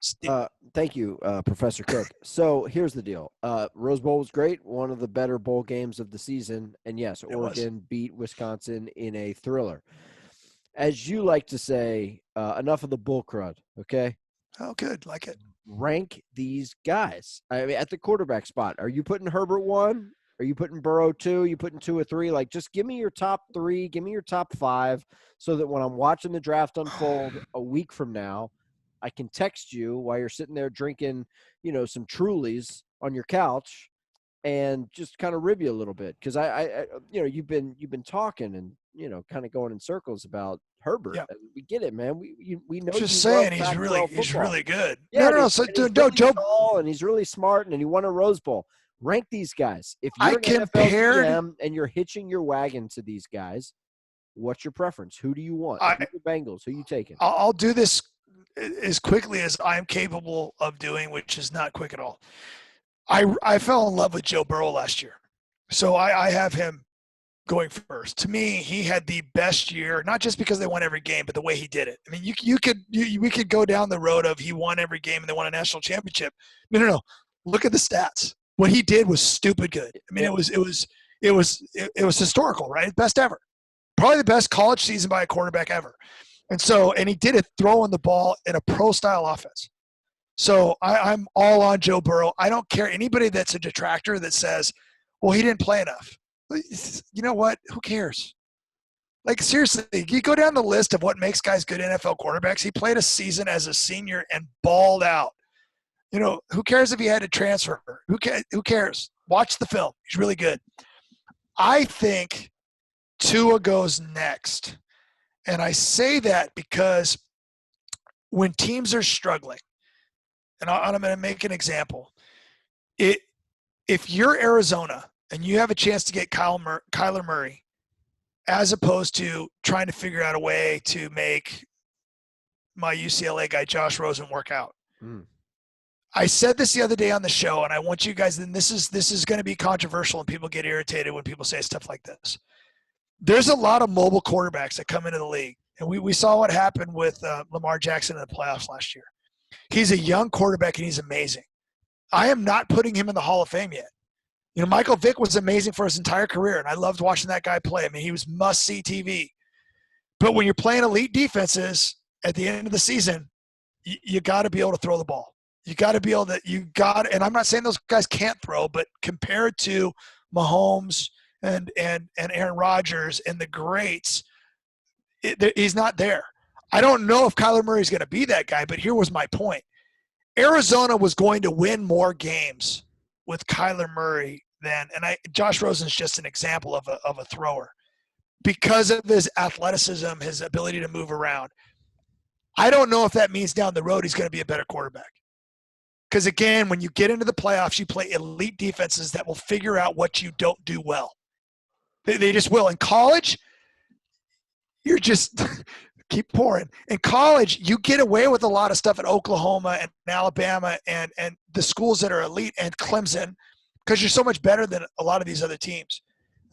Thank you, Professor Cook. So here's the deal. Rose Bowl was great. One of the better bowl games of the season. And yes, Oregon beat Wisconsin in a thriller. As you like to say, enough of the bull crud. Okay. Oh, good. Like it. Rank these guys. I mean, at the quarterback spot, are you putting Herbert 1? Are you putting Burrow 2? You putting 2 or 3? Like, just give me your top 3. Give me your top 5 so that when I'm watching the draft unfold a week from now, I can text you while you're sitting there drinking, some Trulies on your couch and just kind of rib you a little bit. Because you've been talking and, kind of going in circles about Herbert. Yeah. We get it, man. We know. Just you saying, love he's Pac-12 really good. Yeah, No. So and he's no, really Joe. tall and he's really smart and he won a Rose Bowl. Rank these guys. If I you're an NFL compared- GM and you're hitching your wagon to these guys, what's your preference? Who do you want? Who's the Bengals? Who you taking? I'll do this as quickly as I'm capable of doing, which is not quick at all. I fell in love with Joe Burrow last year, so I have him going first. To me, he had the best year, not just because they won every game, but the way he did it. I mean, we could go down the road of he won every game and they won a national championship. No. Look at the stats. What he did was stupid good. I mean, it was historical, right? Best ever. Probably the best college season by a quarterback ever. And he did it throwing the ball in a pro-style offense. So I'm all on Joe Burrow. I don't care anybody that's a detractor that says, well, he didn't play enough. You know what? Who cares? Like, seriously, you go down the list of what makes guys good NFL quarterbacks. He played a season as a senior and balled out. Who cares if he had to transfer? Who cares? Watch the film. He's really good. I think Tua goes next. And I say that because when teams are struggling, and I'm going to make an example. If you're Arizona and you have a chance to get Kyler Murray, as opposed to trying to figure out a way to make my UCLA guy Josh Rosen work out. I said this the other day on the show, and I want you guys, and this is going to be controversial, and people get irritated when people say stuff like this. There's a lot of mobile quarterbacks that come into the league, and we saw what happened with Lamar Jackson in the playoffs last year. He's a young quarterback, and he's amazing. I am not putting him in the Hall of Fame yet. Michael Vick was amazing for his entire career, and I loved watching that guy play. I mean, he was must-see TV. But when you're playing elite defenses at the end of the season, you got to be able to throw the ball. You got to be able to – and I'm not saying those guys can't throw, but compared to Mahomes and Aaron Rodgers and the greats, he's not there. I don't know if Kyler Murray's going to be that guy, but here was my point. Arizona was going to win more games with Kyler Murray than – Josh Rosen's just an example of a thrower. Because of his athleticism, his ability to move around. I don't know if that means down the road he's going to be a better quarterback. Because, again, when you get into the playoffs, you play elite defenses that will figure out what you don't do well. They just will. In college, you're just keep pouring. In college, you get away with a lot of stuff at Oklahoma and Alabama and the schools that are elite and Clemson because you're so much better than a lot of these other teams.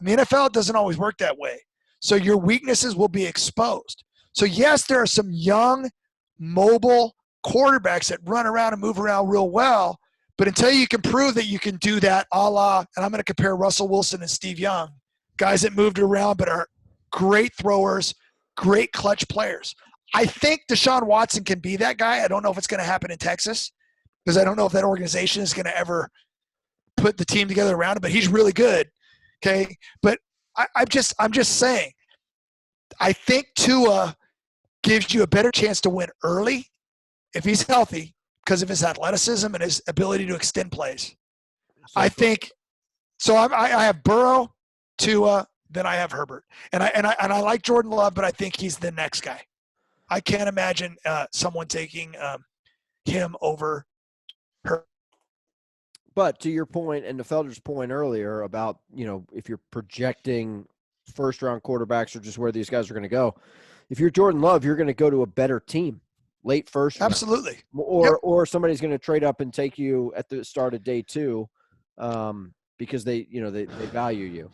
In the NFL, it doesn't always work that way. So your weaknesses will be exposed. So, yes, there are some young, mobile quarterbacks that run around and move around real well, but until you can prove that you can do that, a la, and I'm going to compare Russell Wilson and Steve Young, guys that moved around but are great throwers, great clutch players. I think Deshaun Watson can be that guy. I don't know if it's going to happen in Texas because I don't know if that organization is going to ever put the team together around him, but he's really good. Okay. But I'm just saying, I think Tua gives you a better chance to win early if he's healthy because of his athleticism and his ability to extend plays. I think so. I have Burrow, Tua, then I have Herbert, and I like Jordan Love, but I think he's the next guy. I can't imagine someone taking him over Herbert. But to your point and the Felder's point earlier about, if you're projecting first-round quarterbacks or just where these guys are going to go, if you're Jordan Love, you're going to go to a better team late first round. Absolutely. Or somebody's going to trade up and take you at the start of day 2 because they value you.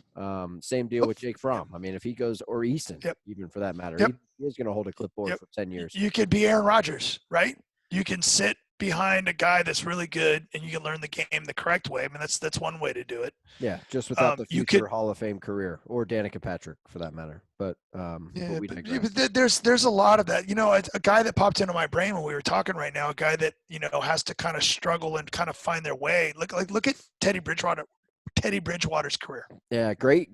Same deal with Jake Fromm. I mean, if he goes – or Eason, even for that matter. He's going to hold a clipboard for 10 years. You could be Aaron Rodgers, right? You can sit behind a guy that's really good and you can learn the game the correct way. I mean, that's one way to do it. Yeah, just without the future Hall of Fame career, or Danica Patrick for that matter. But there's a lot of that. A guy that popped into my brain when we were talking right now, a guy that has to kind of struggle and kind of find their way. Look at Teddy Bridgewater. Teddy Bridgewater's career. Yeah, great.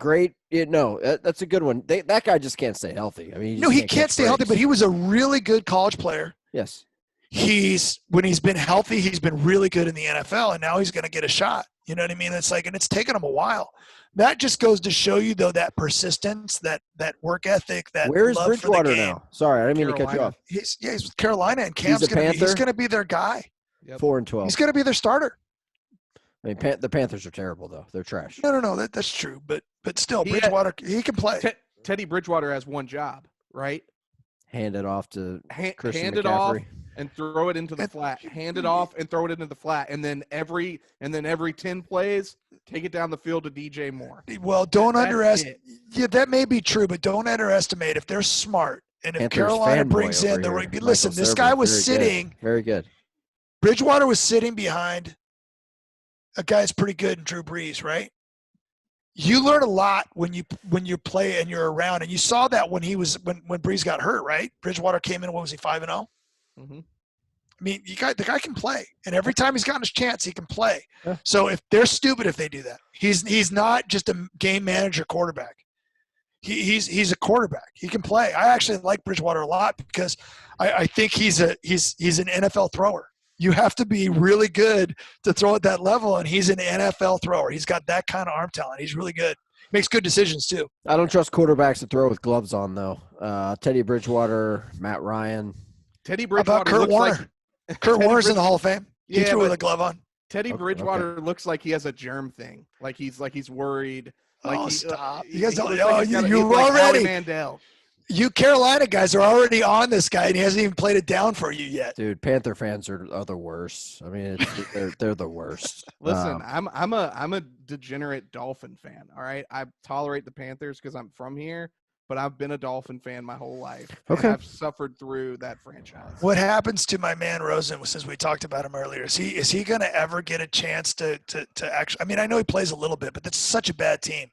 No, that's a good one. That guy just can't stay healthy. I mean, No, he can't catch stay healthy, breaks. but he was a really good college player. Yes. When he's been healthy, he's been really good in the NFL, and now he's going to get a shot. You know what I mean? It's like, and it's taken him a while. That just goes to show you, though, that persistence, that work ethic, that Where is love for the Bridgewater game. now? Sorry, I didn't mean to cut you Carolina. off. He's with Carolina, and Cam's going to be their guy. Yep. 4-12. He's going to be their starter. I mean, the Panthers are terrible though. They're trash. No, that's true. But still, He Bridgewater, he can play. Teddy Bridgewater has one job, right? Hand it off to Christian Hand it off McCaffrey. and throw it into the flat. Hand it off and throw it into the flat, and then every 10 plays, take it down the field to DJ Moore. Well, don't That's underestimate. it. Yeah, that may be true, but don't underestimate if they're smart and if Panthers Carolina fanboy brings in over the here. right. Listen, Michael this Serber, guy was very good. sitting. Very good. Bridgewater was sitting behind a guy that's pretty good in Drew Brees, right? You learn a lot when you play and you're around, and you saw that when Brees got hurt, right? Bridgewater came in. What was he, 5-0? Mm-hmm. I mean, the guy can play, and every time he's gotten his chance, he can play. Yeah. So if they're stupid if they do that, he's not just a game manager quarterback. He's a quarterback. He can play. I actually like Bridgewater a lot because I think he's an NFL thrower. You have to be really good to throw at that level, and he's an NFL thrower. He's got that kind of arm talent. He's really good. Makes good decisions too. I don't trust quarterbacks to throw with gloves on though. Teddy Bridgewater, Matt Ryan. Teddy How about Bridgewater Kurt looks Warner? like Kurt Teddy Warner's in the Hall of Fame. He Yeah, threw with but a glove on. Teddy Okay, Bridgewater looks like he has a germ thing. Like he's worried. Like Stop! he You guys, looks like he's got you like Howie already. Mandel. You Carolina guys are already on this guy, and he hasn't even played it down for you yet. Dude, Panther fans are the worst. I mean, they're the worst. Listen, I'm a degenerate Dolphin fan. All right, I tolerate the Panthers because I'm from here, but I've been a Dolphin fan my whole life. And Okay. I've suffered through that franchise. What happens to my man Rosen? Since we talked about him earlier, is he going to ever get a chance to actually? I mean, I know he plays a little bit, but that's such a bad team.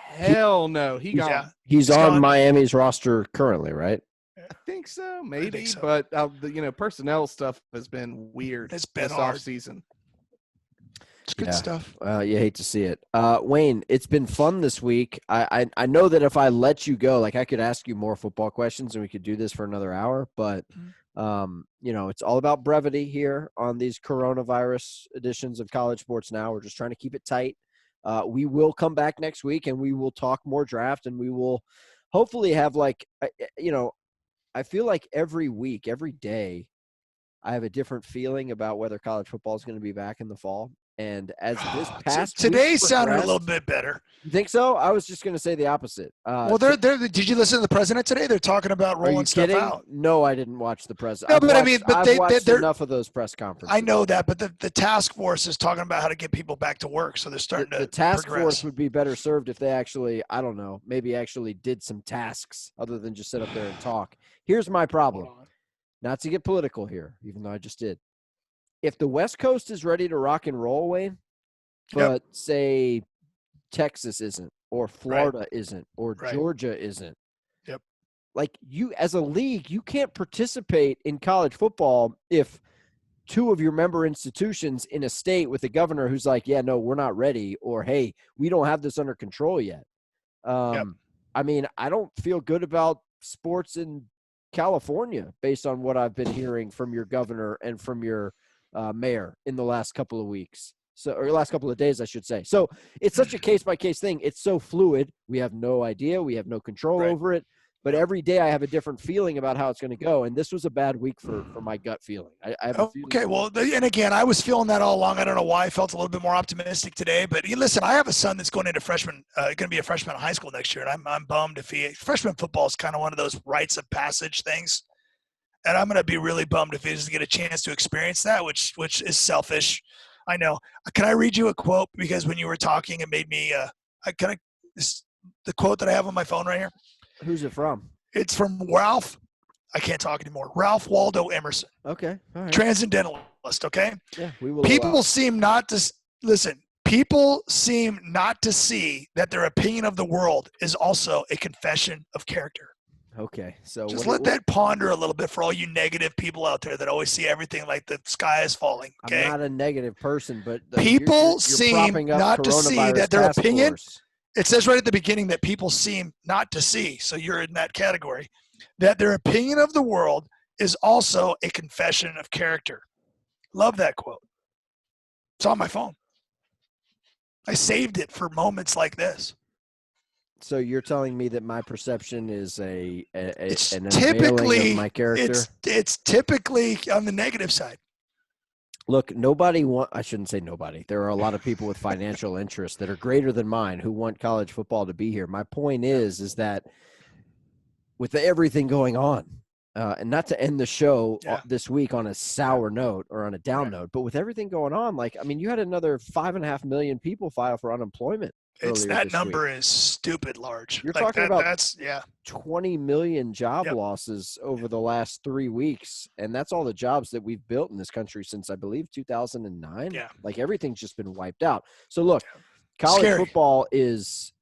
Hell no, he gone. Yeah. he's He's on gone. Miami's roster currently, right? I think so, maybe, so. but the personnel stuff has been weird. It's been this hard. off season. It's good Yeah. stuff. You hate to see it. Wayne, it's been fun this week. I know that if I let you go, like I could ask you more football questions and we could do this for another hour, but it's all about brevity here on these coronavirus editions of College Sports Now. We're just trying to keep it tight. We will come back next week and we will talk more draft and we will hopefully have I feel like every week, every day, I have a different feeling about whether college football is going to be back in the fall. And as this past Today week sounded a progressed- little bit better. You think so? I was just going to say the opposite. Well, did you listen to the president today? They're talking about Are you rolling stuff kidding? out. No, I didn't watch the press. No, I've but I watched- mean, but I've watched they're- enough of those press conferences. I know that, but the task force is talking about how to get people back to work, so they're starting The to task progress. force would be better served if they actually, I don't know, maybe actually did some tasks other than just sit up there and talk. Here's my problem. Not to get political here, even though I just did. If the West Coast is ready to rock and roll, Wayne, but say Texas isn't, or Florida isn't, or Right. Georgia isn't. Yep. Like you as a league, you can't participate in college football if two of your member institutions in a state with a governor who's like, yeah, no, we're not ready, or hey, we don't have this under control yet. I mean, I don't feel good about sports in California based on what I've been hearing from your governor and from your mayor in the last couple of weeks. Or last couple of days, I should say. So it's such a case-by-case thing. It's so fluid. We have no idea. We have no control Right. over it. But every day I have a different feeling about how it's going to go. And this was a bad week for my gut feeling. I have a feeling. Okay, well, and again, I was feeling that all along. I don't know why I felt a little bit more optimistic today. But listen, I have a son that's going into going to be a freshman in high school next year, and I'm bummed if freshman football is kind of one of those rites of passage things, and I'm going to be really bummed if he doesn't get a chance to experience that, which is selfish. I know. Can I read you a quote? Because when you were talking, it made me. The quote that I have on my phone right here. Who's it from? It's from Ralph. I can't talk anymore. Ralph Waldo Emerson, Okay. All right. transcendentalist. Okay. Yeah, we will. People seem not to listen. People seem not to see that their opinion of the world is also a confession of character. Okay, so Just what, let that ponder a little bit for all you negative people out there that always see everything like the sky is falling. I'm Okay, not a negative person, but people you're seem propping up not to see coronavirus that their task opinion. force. It says right at the beginning that people seem not to see. So you're in that category. That their opinion of the world is also a confession of character. Love that quote. It's on my phone. I saved it for moments like this. So you're telling me that my perception is It's an unveiling typically of my character? It's typically on the negative side. Look, I shouldn't say nobody. There are a lot of people with financial interests that are greater than mine who want college football to be here. My point is that with everything going on, and not to end the show this week on a sour note or on a down note, but with everything going on, like, I mean, you had another 5.5 million people file for unemployment. That number is stupid large. You're talking about 20 million job Yep. losses over the last 3 weeks, and that's all the jobs that we've built in this country since, I believe, 2009. Yeah. Like, everything's just been wiped out. So look, college Scary. football is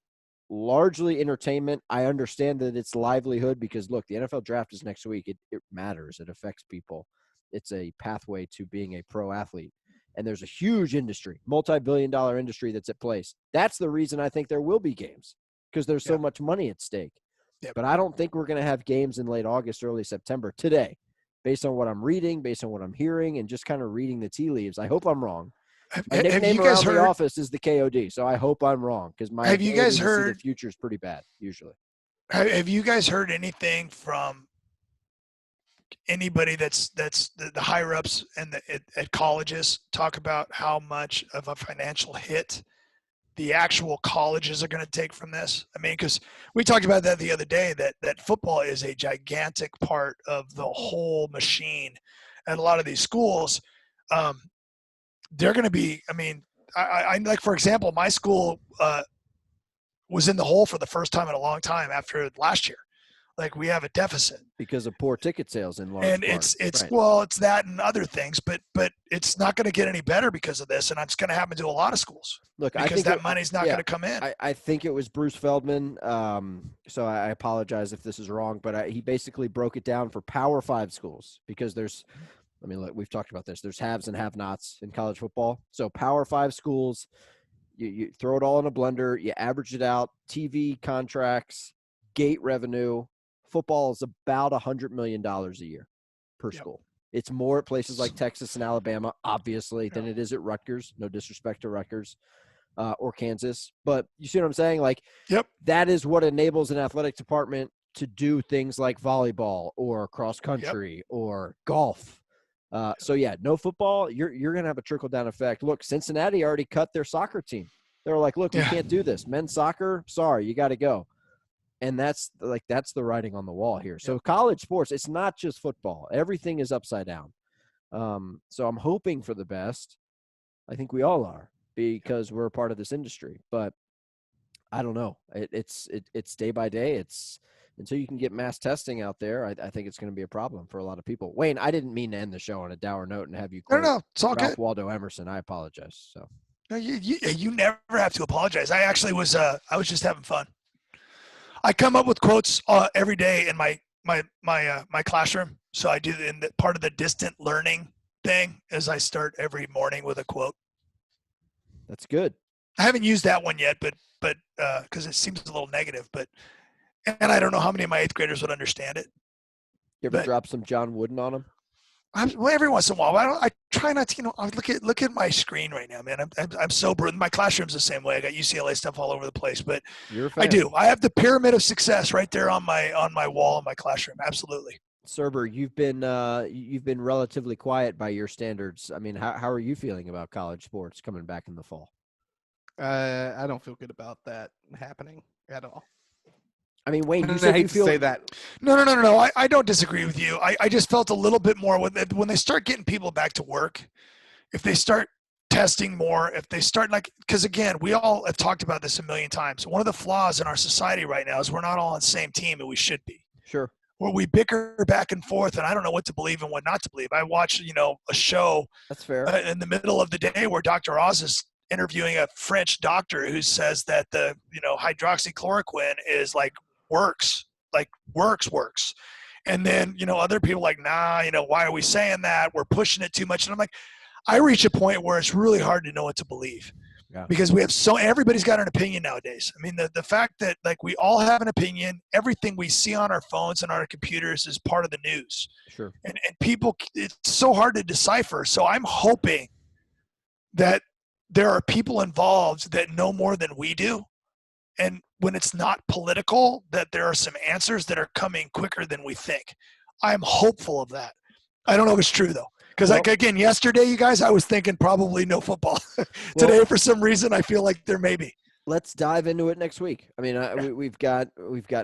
largely entertainment. I understand that it's livelihood because, look, the NFL draft is next week. It matters. It affects people. It's a pathway to being a pro athlete. And there's a huge industry, multi-billion-dollar industry that's at place. That's the reason I think there will be games, because there's so much money at stake. Yep. But I don't think we're going to have games in late August, early September today, based on what I'm reading, based on what I'm hearing, and just kind of reading the tea leaves. I hope I'm wrong. My nickname around the office is the KOD, so I hope I'm wrong, because my have you guys heard the future is pretty bad usually. Have you guys heard anything from anybody that's the higher ups and at colleges talk about how much of a financial hit the actual colleges are going to take from this? I mean, because we talked about that the other day, that football is a gigantic part of the whole machine at a lot of these schools. They're going to be, I mean, I like, for example, my school was in the hole for the first time in a long time after last year. Like, we have a deficit because of poor ticket sales in large and part. it's Right. Well, it's that and other things, but it's not going to get any better because of this, and it's going to happen to a lot of schools. Look, because I think that money's not going to come in. I think it was Bruce Feldman. So I apologize if this is wrong, but he basically broke it down for Power 5 schools, because there's, I mean, look, we've talked about this. There's haves and have-nots in college football. So Power 5 schools, you throw it all in a blender, you average it out, TV contracts, gate revenue. Football is about $100 million a year per school. It's more at places like Texas and Alabama, obviously, than it is at Rutgers. No disrespect to Rutgers or Kansas. But you see what I'm saying? Like, that is what enables an athletic department to do things like volleyball or cross country or golf. So, yeah, no football, you're going to have a trickle-down effect. Look, Cincinnati already cut their soccer team. They were like, look, we can't do this. Men's soccer, sorry, you got to go. And that's the writing on the wall here. So college sports, it's not just football. Everything is upside down. So I'm hoping for the best. I think we all are, because we're a part of this industry. But I don't know. It's day by day. It's until you can get mass testing out there. I think it's going to be a problem for a lot of people. Wayne, I didn't mean to end the show on a dour note and have you quote it's all Ralph good. Waldo Emerson. I apologize. So No, you never have to apologize. I actually was I was just having fun. I come up with quotes every day in my classroom. So I do part of the distant learning thing is I start every morning with a quote. that's good. I haven't used that one yet, but because it seems a little negative, and I don't know how many of my 8th graders would understand it. You ever drop some John Wooden on them? Well, every once in a while. I try not to, I look at my screen right now, man. I'm so brutal. My classroom's the same way. I got UCLA stuff all over the place, but You're a fan. I do. I have the pyramid of success right there on my wall in my classroom. Absolutely. Serber, you've been relatively quiet by your standards. I mean, how are you feeling about college sports coming back in the fall? I don't feel good about that happening at all. I mean, Wayne, you I said hate you to feel say that. No. I don't disagree with you. I just felt a little bit more when they start getting people back to work, if they start testing more, if they start because again, we all have talked about this a million times. One of the flaws in our society right now is we're not all on the same team, and we should be. Sure. Where we bicker back and forth, and I don't know what to believe and what not to believe. I watched, a show That's fair. In the middle of the day where Dr. Oz is interviewing a French doctor who says that the hydroxychloroquine is works. like works. And then, other people like, nah, why are we saying that? We're pushing it too much. And I'm like, I reach a point where it's really hard to know what to believe. Yeah. Because everybody's got an opinion nowadays. I mean, the fact that like we all have an opinion, everything we see on our phones and on our computers is part of the news. Sure. And people, it's so hard to decipher. So I'm hoping that there are people involved that know more than we do. And when it's not political, that there are some answers that are coming quicker than we think. I'm hopeful of that. I don't know if it's true though. Because again, yesterday, you guys, I was thinking probably no football. Today, for some reason, I feel like there may be. Let's dive into it next week. I mean, we've got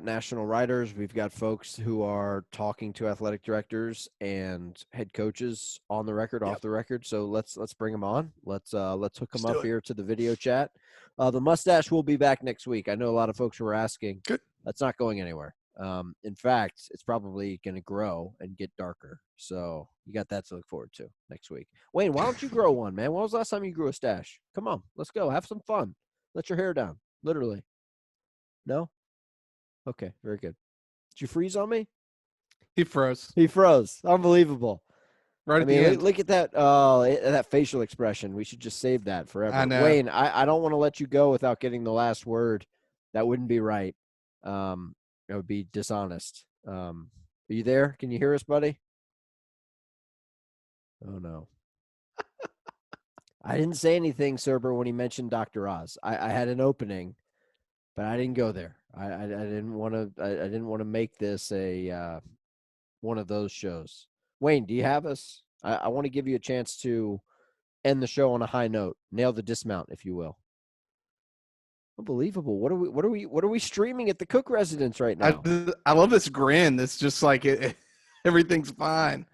national writers, we've got folks who are talking to athletic directors and head coaches on the record, off the record. So let's bring them on. Let's hook them up here to the video chat. The mustache will be back next week. I know a lot of folks were asking. Good. That's not going anywhere. In fact, it's probably going to grow and get darker. So you got that to look forward to next week. Wayne, why don't you grow one, man? When was the last time you grew a stash? Come on, let's go. Have some fun. Let your hair down. Literally. No? Okay, very good. Did you freeze on me? He froze. He froze. Unbelievable. Right at the end. Look at that. That facial expression. We should just save that forever. I know. Wayne, I don't want to let you go without getting the last word. That wouldn't be right. It would be dishonest. Are you there? Can you hear us, buddy? Oh, no. I didn't say anything, Cerber, when he mentioned Dr. Oz. I had an opening, but I didn't go there. I didn't want to. I didn't want to make this a one of those shows. Wayne, do you have us? I want to give you a chance to end the show on a high note. Nail the dismount, if you will. Unbelievable. What are we streaming at the Cook residence right now? I love this grin. It's just like everything's fine.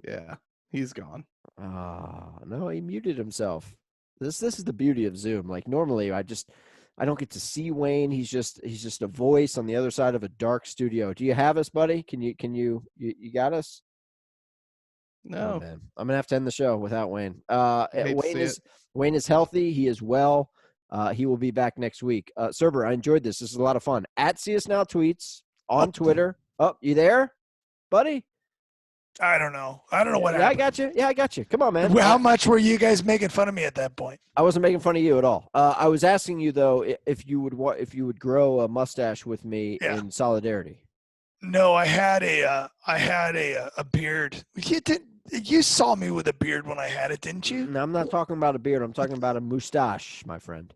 Yeah, he's gone. No, he muted himself. This is the beauty of Zoom. Like normally I don't get to see Wayne. He's just a voice on the other side of a dark studio. Do you have us, buddy? Can you got us? No. Oh, man. I'm gonna have to end the show without Wayne. Wayne is healthy. He is well. He will be back next week. Cerber, I enjoyed this. This is a lot of fun. At CS Now Tweets on Twitter. Oh, you there, buddy? I don't know what happened. I got you. Come on, man. How much were you guys making fun of me at that point? I wasn't making fun of you at all. I was asking you though if you would grow a mustache with me in solidarity. No, I had a beard. You saw me with a beard when I had it, didn't you? No, I'm not talking about a beard. I'm talking about a mustache, my friend.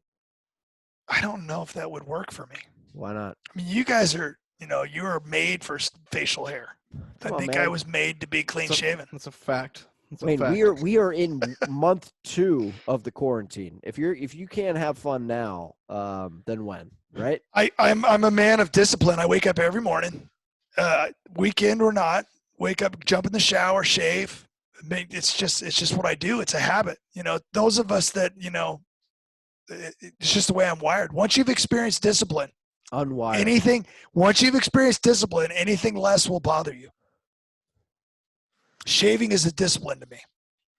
I don't know if that would work for me. Why not? I mean, you guys are, you are made for facial hair. I think I was made to be clean shaven. That's a fact. We are in month 2 of the quarantine. If you can't have fun now, then when? Right? I'm a man of discipline. I wake up every morning, weekend or not. Wake up, jump in the shower, shave. It's just what I do. It's a habit. Those of us that it's just the way I'm wired. Once you've experienced discipline, unwired. Once you've experienced discipline, anything less will bother you. Shaving is a discipline to me.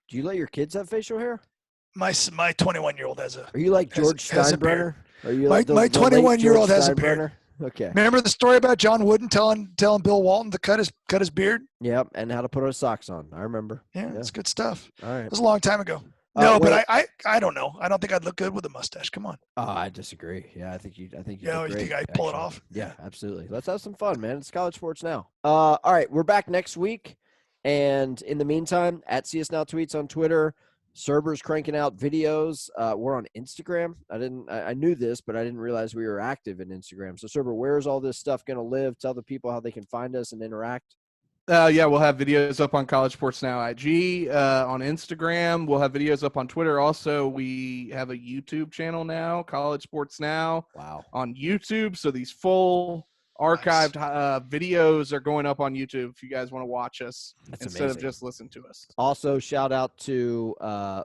Do you let your kids have facial hair? My 21-year-old has a. Are you like George Steinbrenner? Are you my 21-year-old has a beard. Okay. Remember the story about John Wooden telling Bill Walton to cut his beard? Yep, and how to put his socks on. I remember. Yeah, that's good stuff. All right. It was a long time ago. No, but I don't know. I don't think I'd look good with a mustache. Come on. I disagree. Yeah, I think you. Yeah, you think I'd pull it off? Yeah, absolutely. Let's have some fun, man. It's college sports now. All right, we're back next week, and in the meantime, at CS Now Tweets on Twitter. Cerber's cranking out videos. We're on Instagram. I knew this, but I didn't realize we were active in Instagram. So Cerber, where is all this stuff going to live? Tell the people how they can find us and interact. Yeah, we'll have videos up on College Sports Now IG, on Instagram. We'll have videos up on Twitter. Also, we have a YouTube channel now, College Sports Now. Wow. On YouTube. So these full archived videos are going up on YouTube if you guys want to watch us instead of just listen to us. Also, shout out to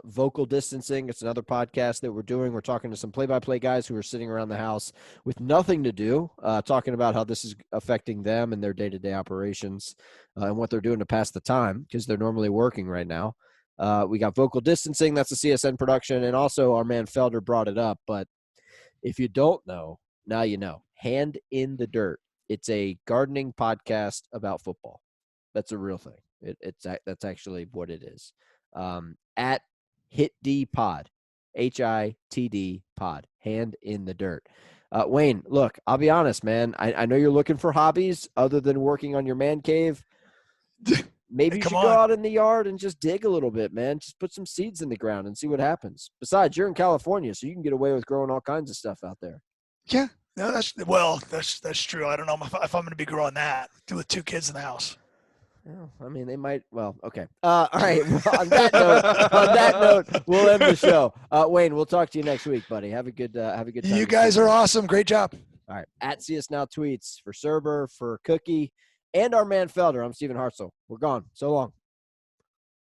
Vocal Distancing. It's another podcast that we're doing. We're talking to some play-by-play guys who are sitting around the house with nothing to do, talking about how this is affecting them and their day-to-day operations and what they're doing to pass the time because they're normally working right now. We got Vocal Distancing. That's a CSN production. And also our man Felder brought it up. But if you don't know, now you know. Hand in the Dirt It's a gardening podcast about football. That's a real thing. That's actually what it is. At HitD Pod, HITD Pod, hand in the dirt. Wayne, look, I'll be honest, man. I know you're looking for hobbies other than working on your man cave. Maybe you should go out in the yard and just dig a little bit, man. Just put some seeds in the ground and see what happens. Besides, you're in California, so you can get away with growing all kinds of stuff out there. Yeah, no, that's true. I don't know if I'm going to be growing that with 2 kids in the house. Well, I mean, they might. Well, okay. All right. Well, on that note, we'll end the show. Wayne, we'll talk to you next week, buddy. Have a good time. You guys are awesome. Great job. All right. At CS Now Tweets for Cerber, for Cookie, and our man Felder. I'm Stephen Hartzell. We're gone. So long.